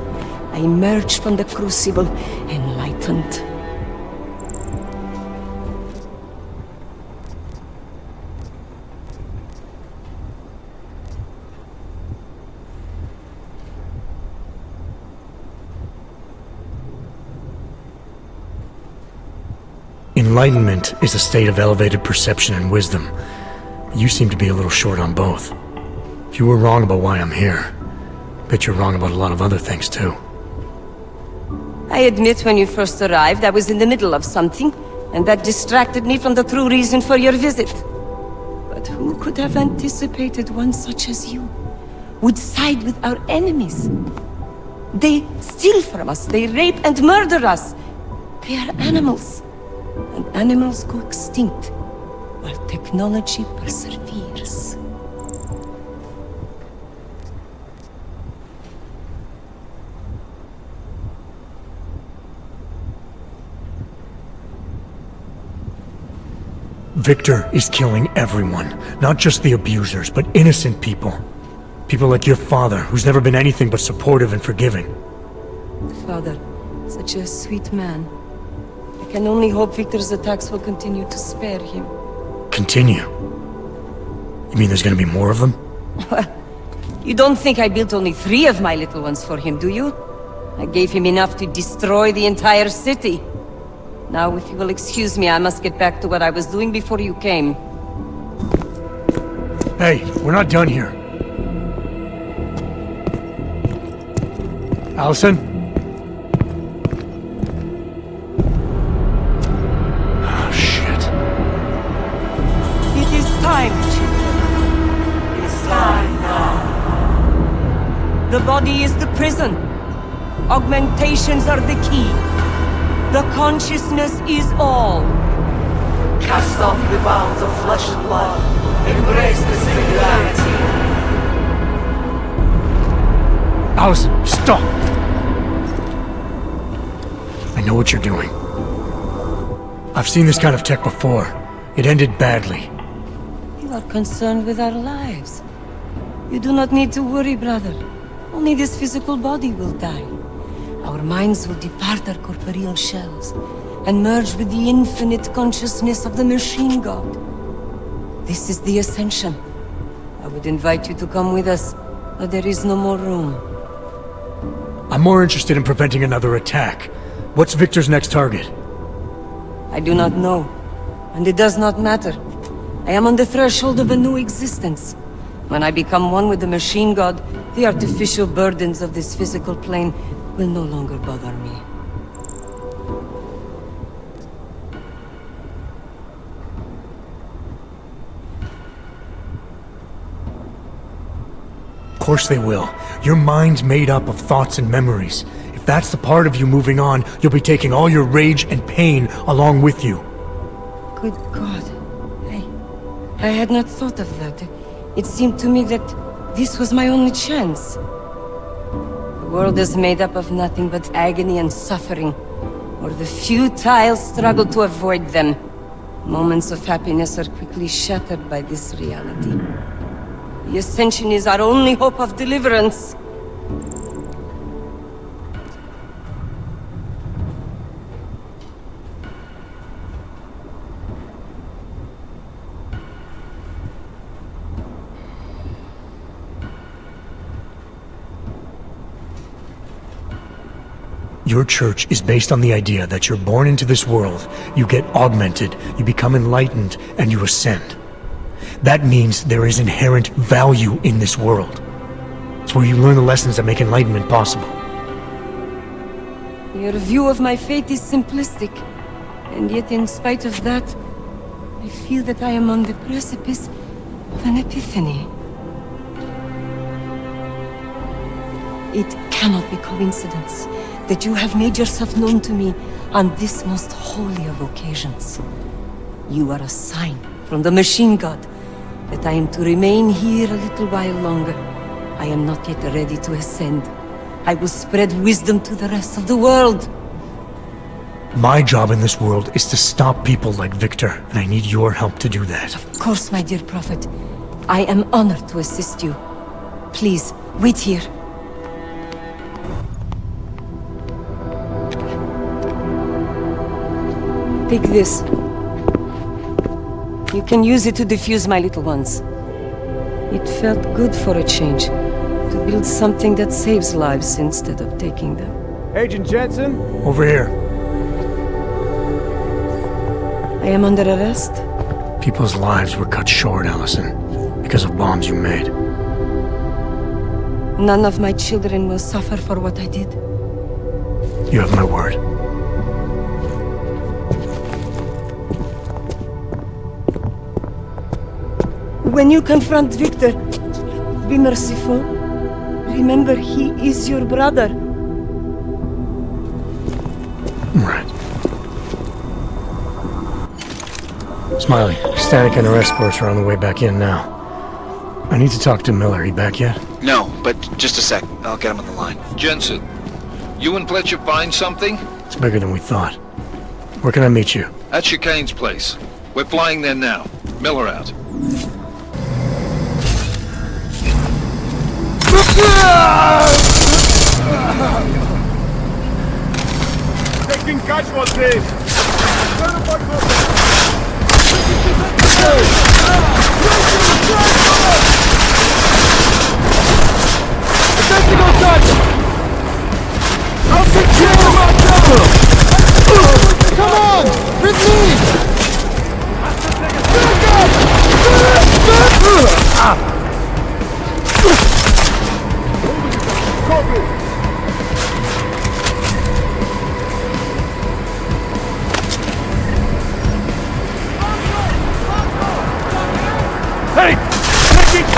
I emerged from the crucible enlightened. Enlightenment is a state of elevated perception and wisdom. You seem to be a little short on both. If you were wrong about why I'm here, bet you're wrong about a lot of other things too. I admit when you first arrived, I was in the middle of something, and that distracted me from the true reason for your visit. But who could have anticipated one such as you would side with our enemies? They steal from us, they rape and murder us. They are animals, and animals go extinct, while technology perseveres. Victor is killing everyone, not just the abusers, but innocent people. People like your father, who's never been anything but supportive and forgiving. Father, such a sweet man. I can only hope Victor's attacks will continue to spare him. Continue? You mean there's gonna be more of them? Well, you don't think I built only 3 of my little ones for him, do you? I gave him enough to destroy the entire city. Now, if you will excuse me, I must get back to what I was doing before you came. Hey, we're not done here. Allison? Oh, shit. It is time, children. It's time now. The body is the prison. Augmentations are the key. The consciousness is all. Cast off the bounds of flesh and blood. Embrace the singularity. Allison, stop! I know what you're doing. I've seen this kind of tech before. It ended badly. You are concerned with our lives. You do not need to worry, brother. Only this physical body will die. Our minds will depart our corporeal shells and merge with the infinite consciousness of the machine god. This is the ascension. I would invite you to come with us, but there is no more room. I'm more interested in preventing another attack. What's Victor's next target? I do not know, and it does not matter. I am on the threshold of a new existence. When I become one with the machine god, the artificial burdens of this physical plane will no longer bother me. Of course they will. Your mind's made up of thoughts and memories. If that's the part of you moving on, you'll be taking all your rage and pain along with you. Good God. I had not thought of that. It seemed to me that this was my only chance. The world is made up of nothing but agony and suffering, or the futile struggle to avoid them. Moments of happiness are quickly shattered by this reality. The Ascension is our only hope of deliverance. Your church is based on the idea that you're born into this world, you get augmented, you become enlightened, and you ascend. That means there is inherent value in this world. It's where you learn the lessons that make enlightenment possible. Your view of my fate is simplistic, and yet in spite of that, I feel that I am on the precipice of an epiphany. It cannot be coincidence that you have made yourself known to me on this most holy of occasions. You are a sign from the machine god that I am to remain here a little while longer. I am not yet ready to ascend. I will spread wisdom to the rest of the world. My job in this world is to stop people like Victor, and I need your help to do that. Of course, my dear prophet. I am honored to assist you. Please, wait here. Take this. You can use it to defuse my little ones. It felt good for a change, to build something that saves lives instead of taking them. Agent Jensen? Over here. I am under arrest? People's lives were cut short, Allison, because of bombs you made. None of my children will suffer for what I did. You have my word. When you confront Victor, be merciful. Remember, he is your brother. Right. Smiley, Static and her escorts are on the way back in now. I need to talk to Miller. He back yet? No, but just a sec. I'll get him on the line. Jensen, you and Fletcher find something? It's bigger than we thought. Where can I meet you? At Chicane's place. We're flying there now. Miller out. Taking casualties! Tactical touch! I'll secure my double! Come on! With me! Copy! Hey! Taking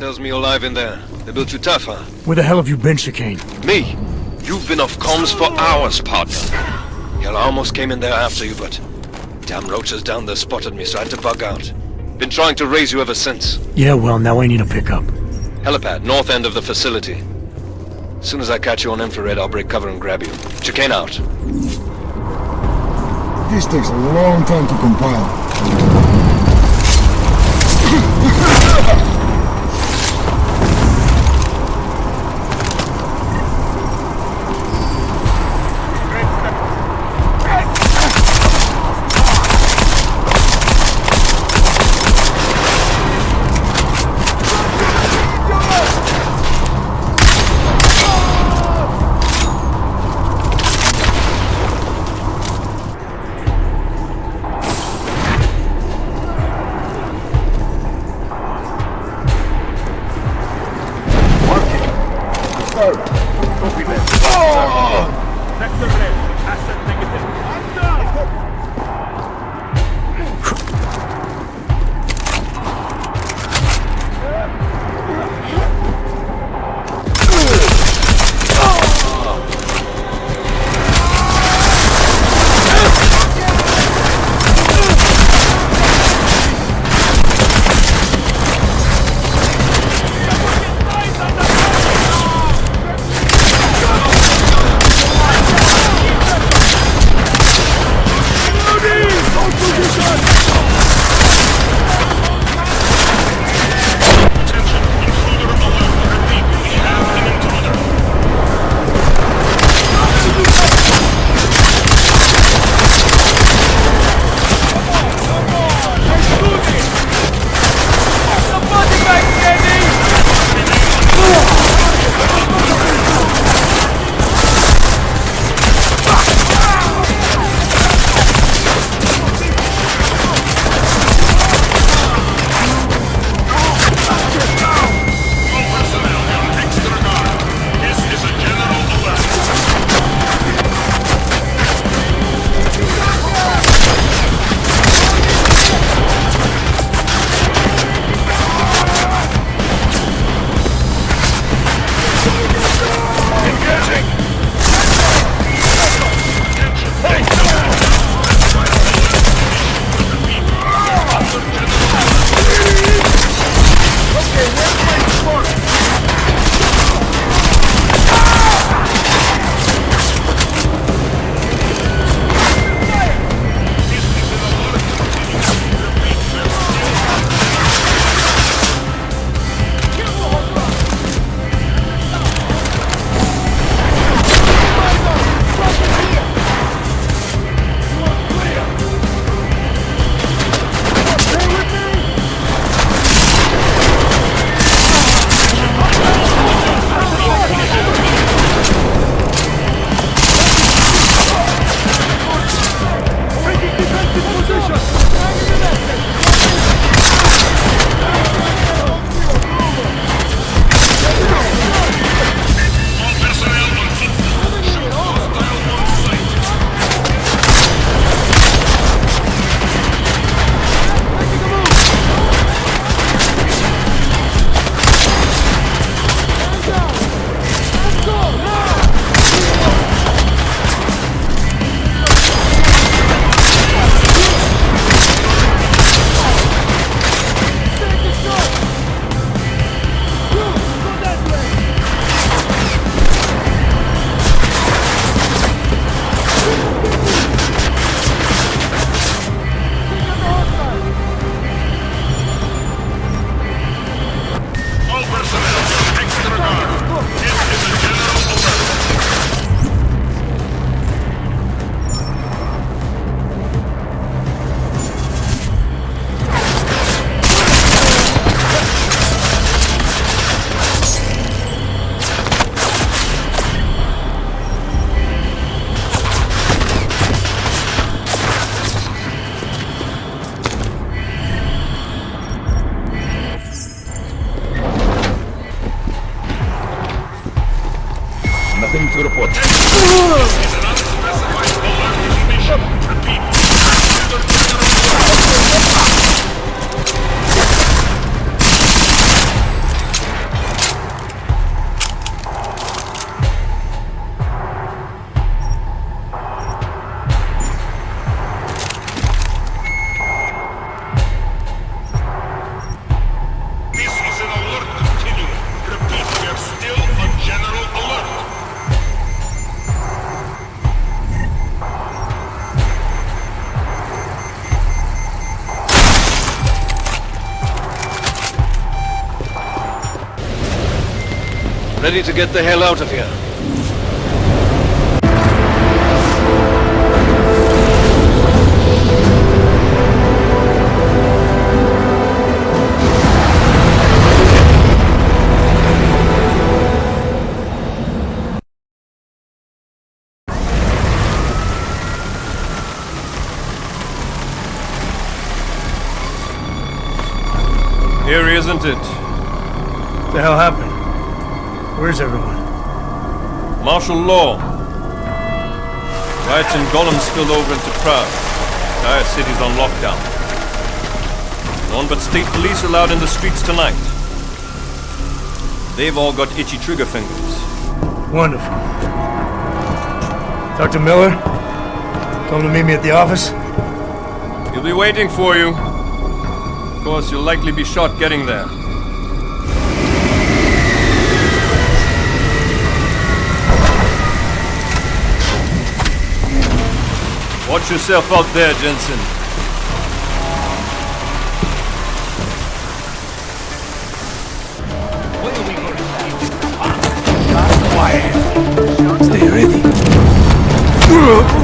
Tells me you're alive in there. They built you tough, huh? Where the hell have you been, Chicane? Me? You've been off comms for hours, partner. Hell, I almost came in there after you, but damn roaches down there spotted me, so I had to bug out. Been trying to raise you ever since. Yeah, well, now I need a pickup. Helipad, north end of the facility. As soon as I catch you on infrared, I'll break cover and grab you. Chicane out. This takes a long time to compile. Nothing to report. Ready to get the hell out of here. Eerie, isn't it? What the hell happened? Where's everyone? Martial law. Riots in Golem spilled over into Prague. Entire city's on lockdown. None but state police allowed in the streets tonight. They've all got itchy trigger fingers. Wonderful. Dr. Miller? Come to meet me at the office? He'll be waiting for you. Of course, you'll likely be shot getting there. Watch yourself out there, Jensen. When are we going to Quiet. Stay ready. Sure.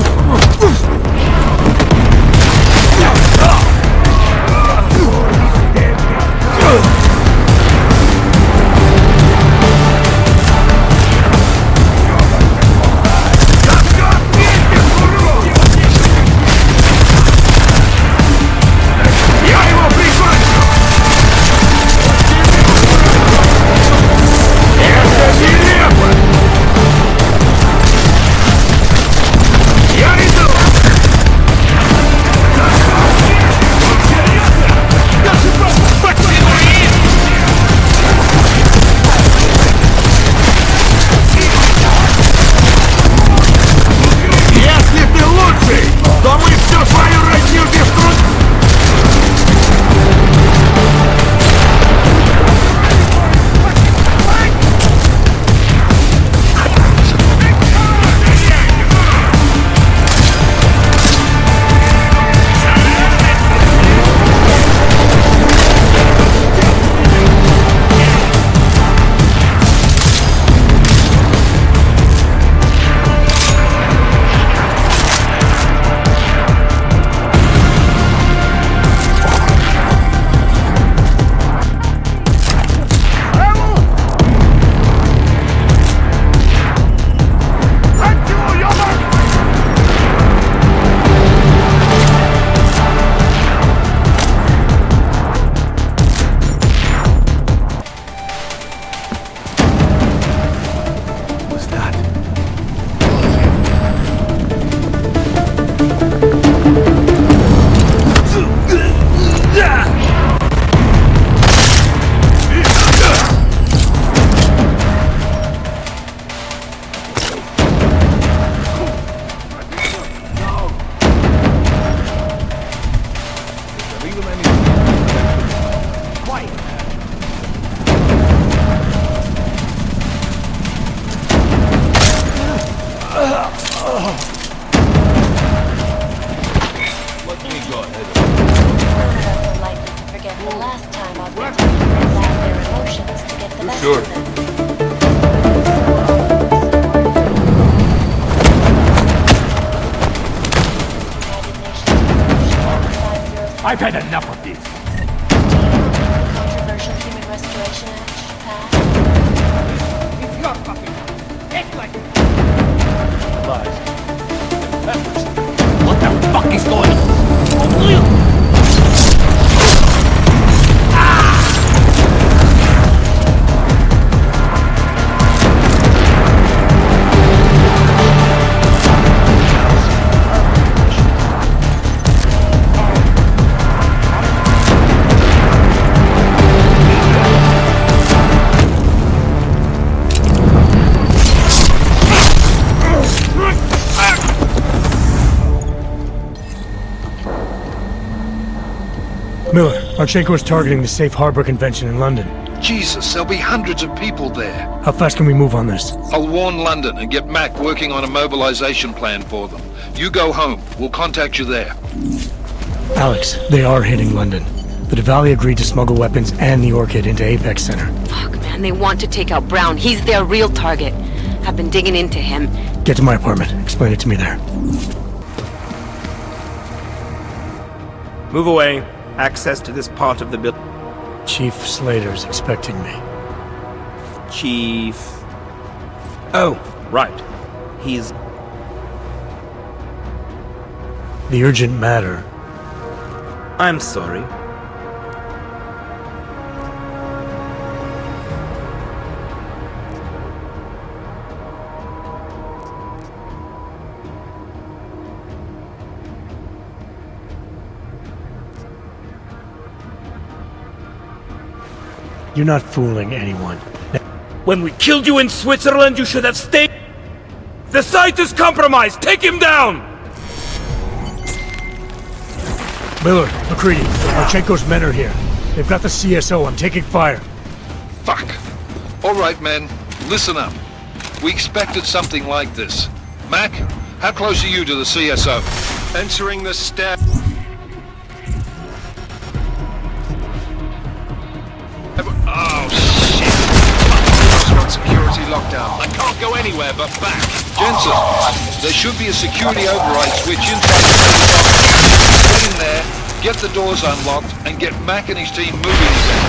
I've had enough of this. Controversial Human Restoration Act passed. It's your fucking house. Act like it. What the fuck is going on? Marchenko's targeting the Safe Harbor Convention in London. Jesus, there'll be hundreds of people there. How fast can we move on this? I'll warn London and get Mac working on a mobilization plan for them. You go home. We'll contact you there. Alex, they are hitting London. The Diwali agreed to smuggle weapons and the Orchid into Apex Center. Fuck, man, they want to take out Brown. He's their real target. I've been digging into him. Get to my apartment. Explain it to me there. Move away. Access to this part of the building. Chief Slater's expecting me. Chief... Oh, right. He's... The urgent matter. I'm sorry. You're not fooling anyone. When we killed you in Switzerland, you should have stayed. The site is compromised. Take him down! Miller, McCready, Marchenko's men are here. They've got the CSO. I'm taking fire. Fuck. All right, men. Listen up. We expected something like this. Mac, how close are you to the CSO? Entering the stair. Oh, shit. Restaurant security lockdown. I can't go anywhere but back. Jensen, there should be a security override switch inside the Get in there, get the doors unlocked, and get Mac and his team moving again.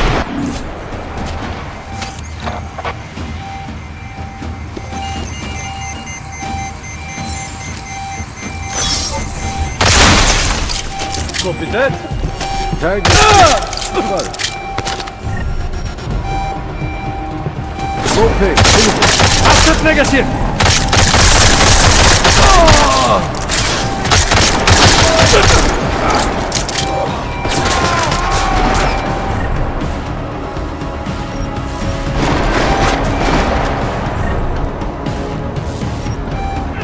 Copy that. Okay. Asset negative.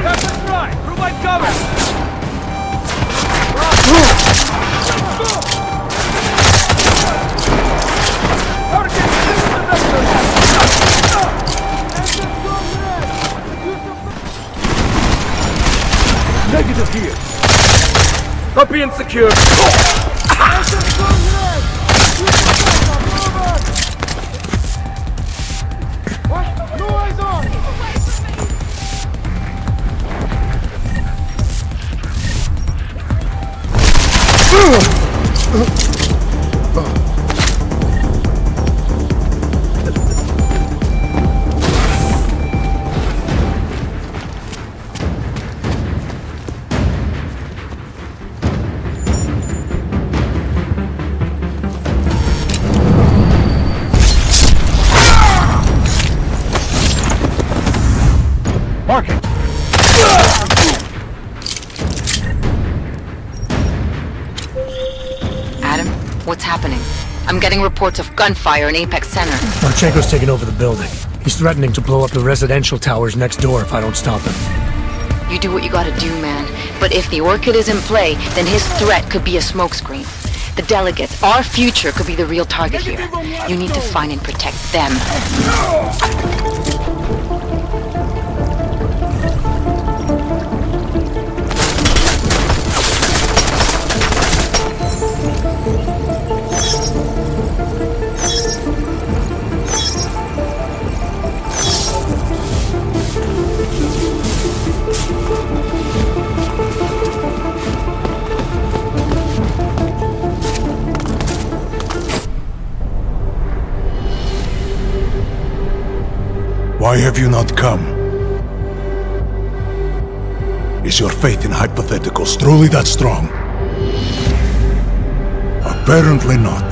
That's right. Provide cover. Negative here. Copy and secure. No eyes on. Adam, what's happening? I'm getting reports of gunfire in Apex Center. Marchenko's taken over the building. He's threatening to blow up the residential towers next door if I don't stop him. You do what you gotta do, man. But if the Orchid is in play, then his threat could be a smokescreen. The delegates, our future, could be the real target here. You need to find and protect them. Why have you not come? Is your faith in hypotheticals truly that strong? Apparently not.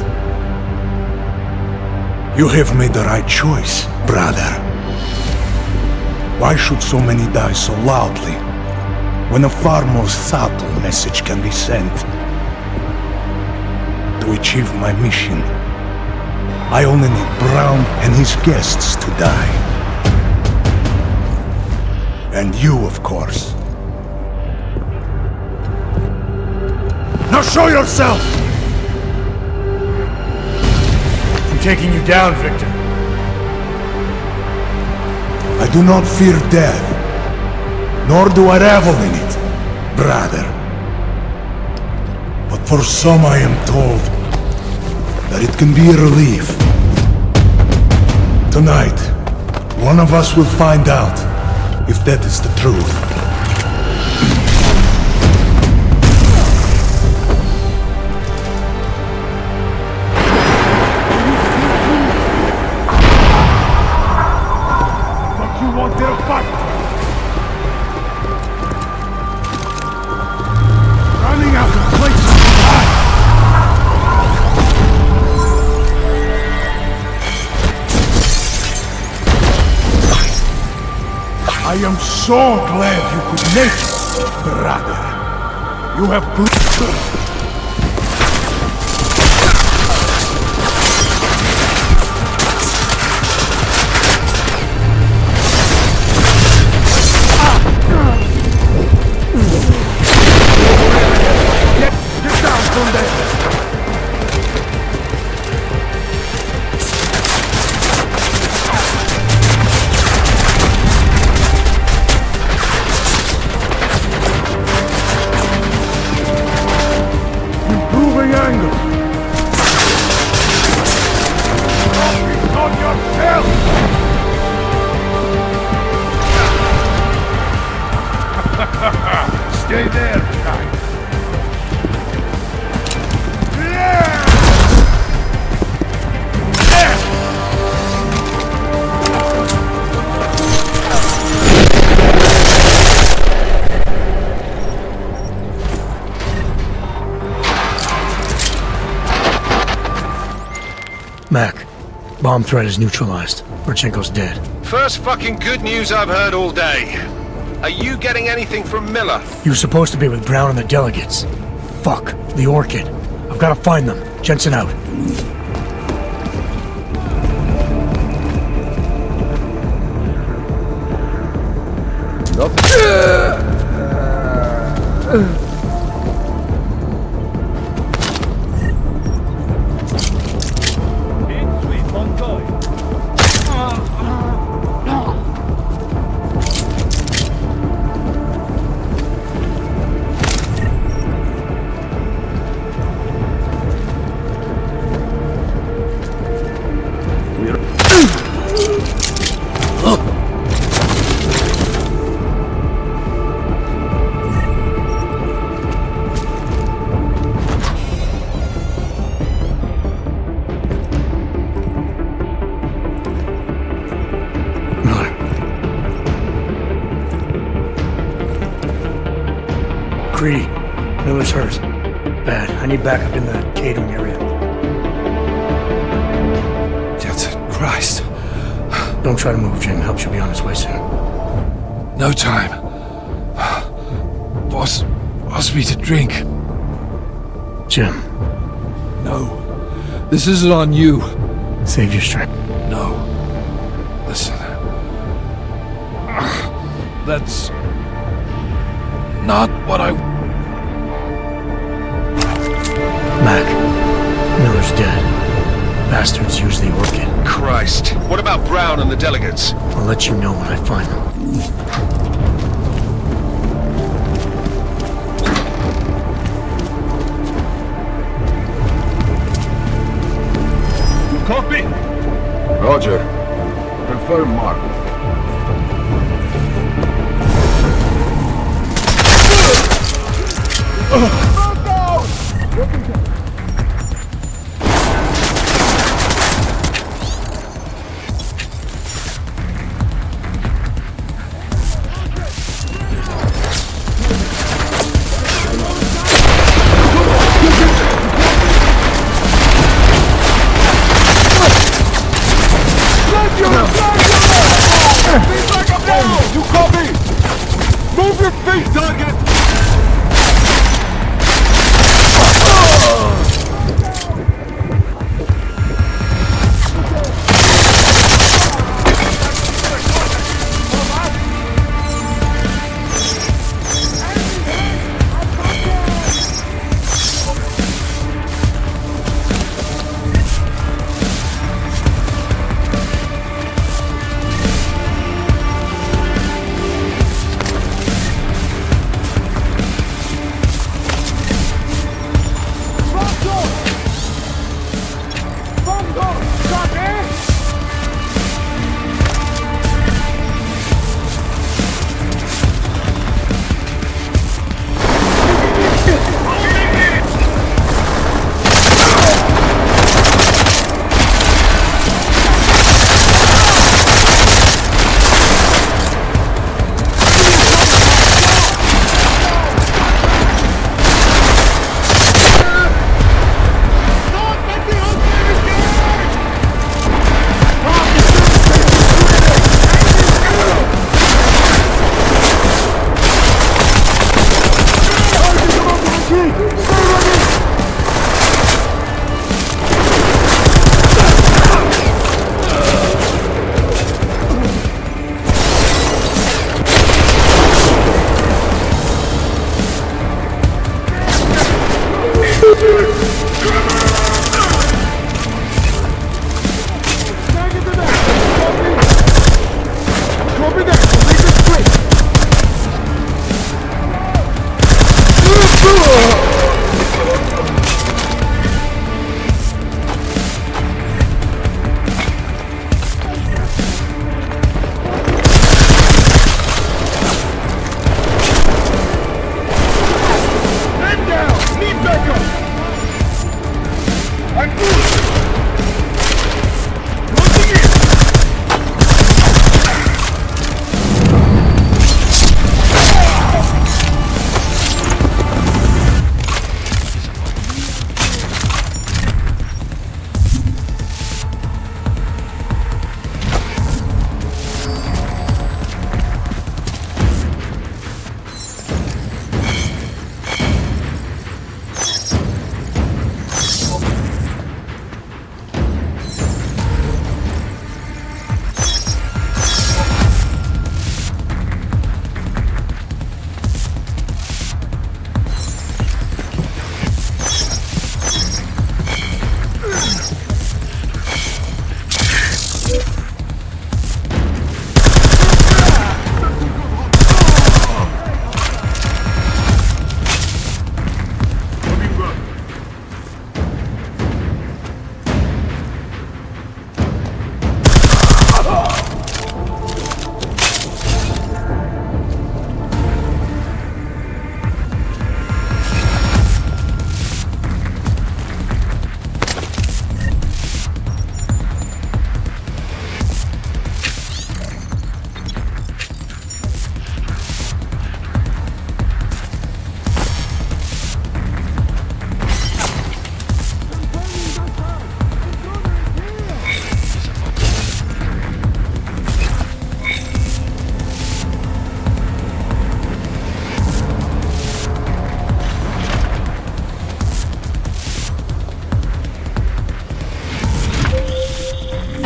You have made the right choice, brother. Why should so many die so loudly, when a far more subtle message can be sent? To achieve my mission, I only need Brown and his guests to die. And you, of course. Now show yourself! taking you down, Victor. I do not fear death, nor do I revel in it, brother. But for some I am told that it can be a relief. Tonight, one of us will find out if that is the truth. I am so glad you could make it, brother. You have Get down from there! Stay there, guys. Mac, bomb threat is neutralized. Rodchenko's dead. First fucking good news I've heard all day. Are you getting anything from Miller? He was supposed to be with Brown and the delegates. Fuck, the Orchid. I've got to find them. Jensen out. Greedy. Miller's hurt. Bad. I need backup in the catering area. Jensen, Christ. Don't try to move, Jim. Help should be on its way soon. No time. Boss asked me to drink. Jim. No. This isn't on you. Save your strength. No. Listen. That's not what I... Mac. Miller's dead. Bastards use the Orchid. Christ. What about Brown and the delegates? I'll let you know when I find them. Copy. Roger. Confirm mark. You copy! Move your feet, target!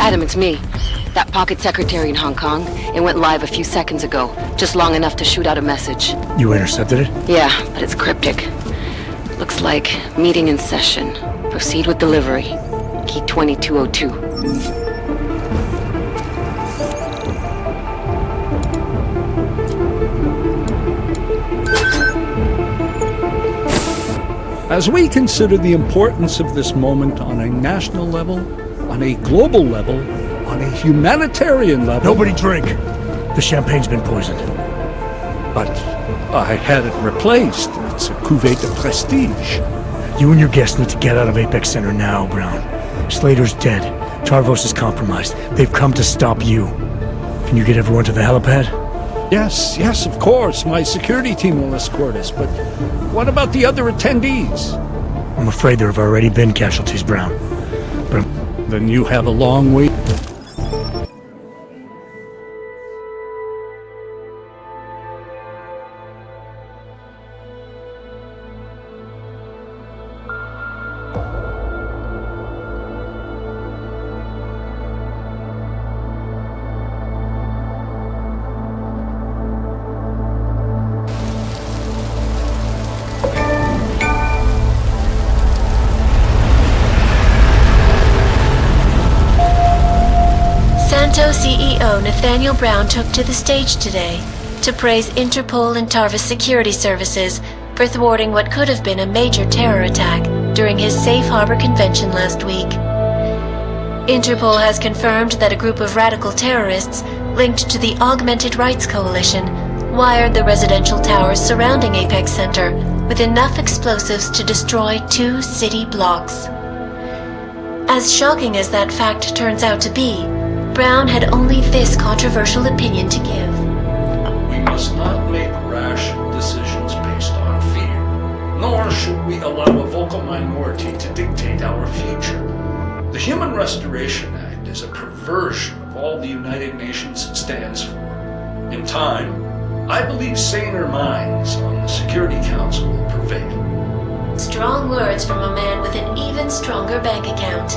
Adam, it's me. That pocket secretary in Hong Kong. It went live a few seconds ago. Just long enough to shoot out a message. You intercepted it? Yeah, but it's cryptic. Looks like meeting in session. Proceed with delivery. Key 2202. As we consider the importance of this moment on a national level, on a global level, on a humanitarian level... Nobody drink! The champagne's been poisoned. But I had it replaced. It's a cuvée de prestige. You and your guests need to get out of Apex Center now, Brown. Slater's dead. Tarvos is compromised. They've come to stop you. Can you get everyone to the helipad? Yes, of course. My security team will escort us, but what about the other attendees? I'm afraid there have already been casualties, Brown. But then you have a long way. CEO Nathaniel Brown took to the stage today to praise Interpol and Tarvis security services for thwarting what could have been a major terror attack during his safe harbor convention last week. Interpol has confirmed that a group of radical terrorists linked to the Augmented Rights Coalition wired the residential towers surrounding Apex Center with enough explosives to destroy 2 city blocks. As shocking as that fact turns out to be, Brown had only this controversial opinion to give. We must not make rash decisions based on fear, nor should we allow a vocal minority to dictate our future. The Human Restoration Act is a perversion of all the United Nations stands for. In time, I believe saner minds on the Security Council will prevail. Strong words from a man with an even stronger bank account.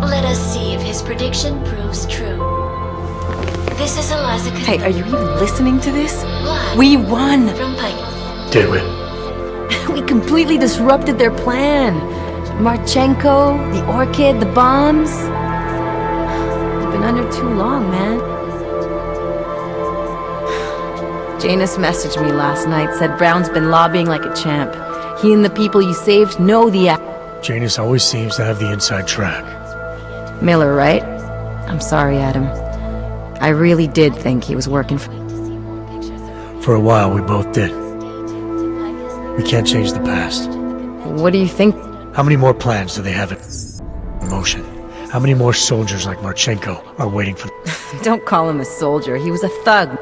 Let us see if his prediction proves true. This is Eliza. Hey, are you even listening to this? Live we won! From Pike. Did we? We completely disrupted their plan. Marchenko, the Orchid, the bombs. They've been under too long, man. Janus messaged me last night, said Brown's been lobbying like a champ. He and the people you saved know the act. Janus always seems to have the inside track. Miller, right? I'm sorry, Adam. I really did think he was working for... For a while, we both did. We can't change the past. What do you think? How many more plans do they have in motion? How many more soldiers like Marchenko are waiting for... Don't call him a soldier. He was a thug.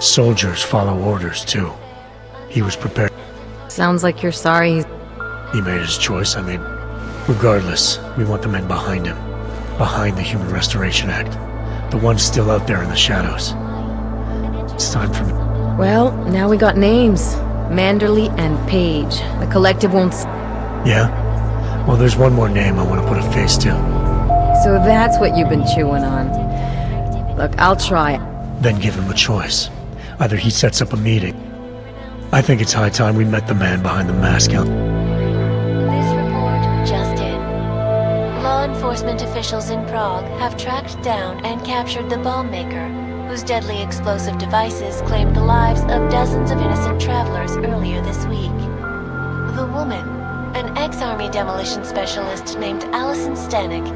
Soldiers follow orders, too. He was prepared. Sounds like you're sorry. He made his choice, I mean. Regardless, we want the men behind him. Behind the Human Restoration Act. The ones still out there in the shadows. It's time for me. Well, now we got names. Manderley and Page. The collective won't... Yeah? Well, there's one more name I want to put a face to. So that's what you've been chewing on. Look, I'll try. Then give him a choice. Either he sets up a meeting. I think it's high time we met the man behind the mask. This report just in. Law enforcement officials in Prague have tracked down and captured the bomb maker, whose deadly explosive devices claimed the lives of dozens of innocent travelers earlier this week. The woman, an ex-army demolition specialist named Allison Stanek,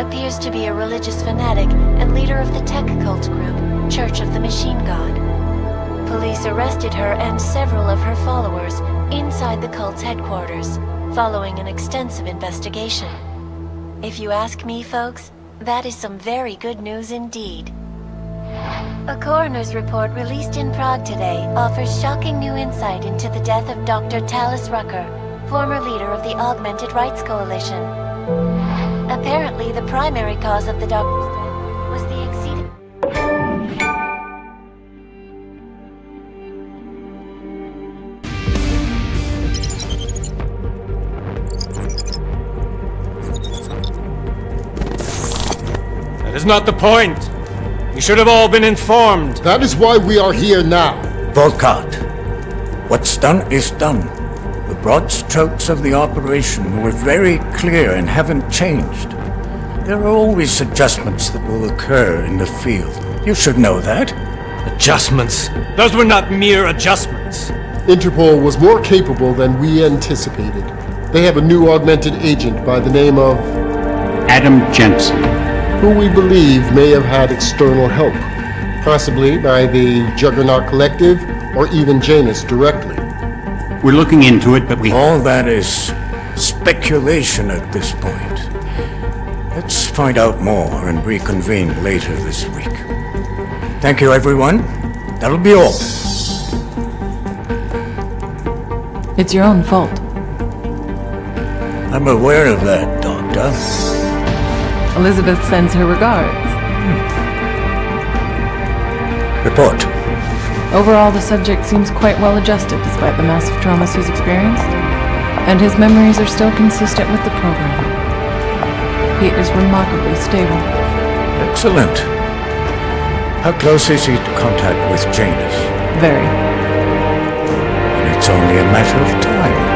appears to be a religious fanatic and leader of the tech cult group, Church of the Machine God. Police arrested her and several of her followers inside the cult's headquarters, following an extensive investigation. If you ask me, folks, that is some very good news indeed. A coroner's report released in Prague today offers shocking new insight into the death of Dr. Talis Rucker, former leader of the Augmented Rights Coalition. Apparently, the primary cause of the doctor's death was the exceeding... was not the point. You should have all been informed. That is why we are here now. Volkart, what's done is done. The broad strokes of the operation were very clear and haven't changed. There are always adjustments that will occur in the field. You should know that. Adjustments? Those were not mere adjustments. Interpol was more capable than we anticipated. They have a new augmented agent by the name of Adam Jensen, who we believe may have had external help, possibly by the Juggernaut Collective or even Janus directly. We're looking into it, but all that is speculation at this point. Let's find out more and reconvene later this week. Thank you, everyone. That'll be all. It's your own fault. I'm aware of that, Doctor. Elizabeth sends her regards. Report. Overall, the subject seems quite well adjusted despite the massive traumas he's experienced, and his memories are still consistent with the program. He is remarkably stable. Excellent. How close is he to contact with Janus? Very. It's only a matter of time.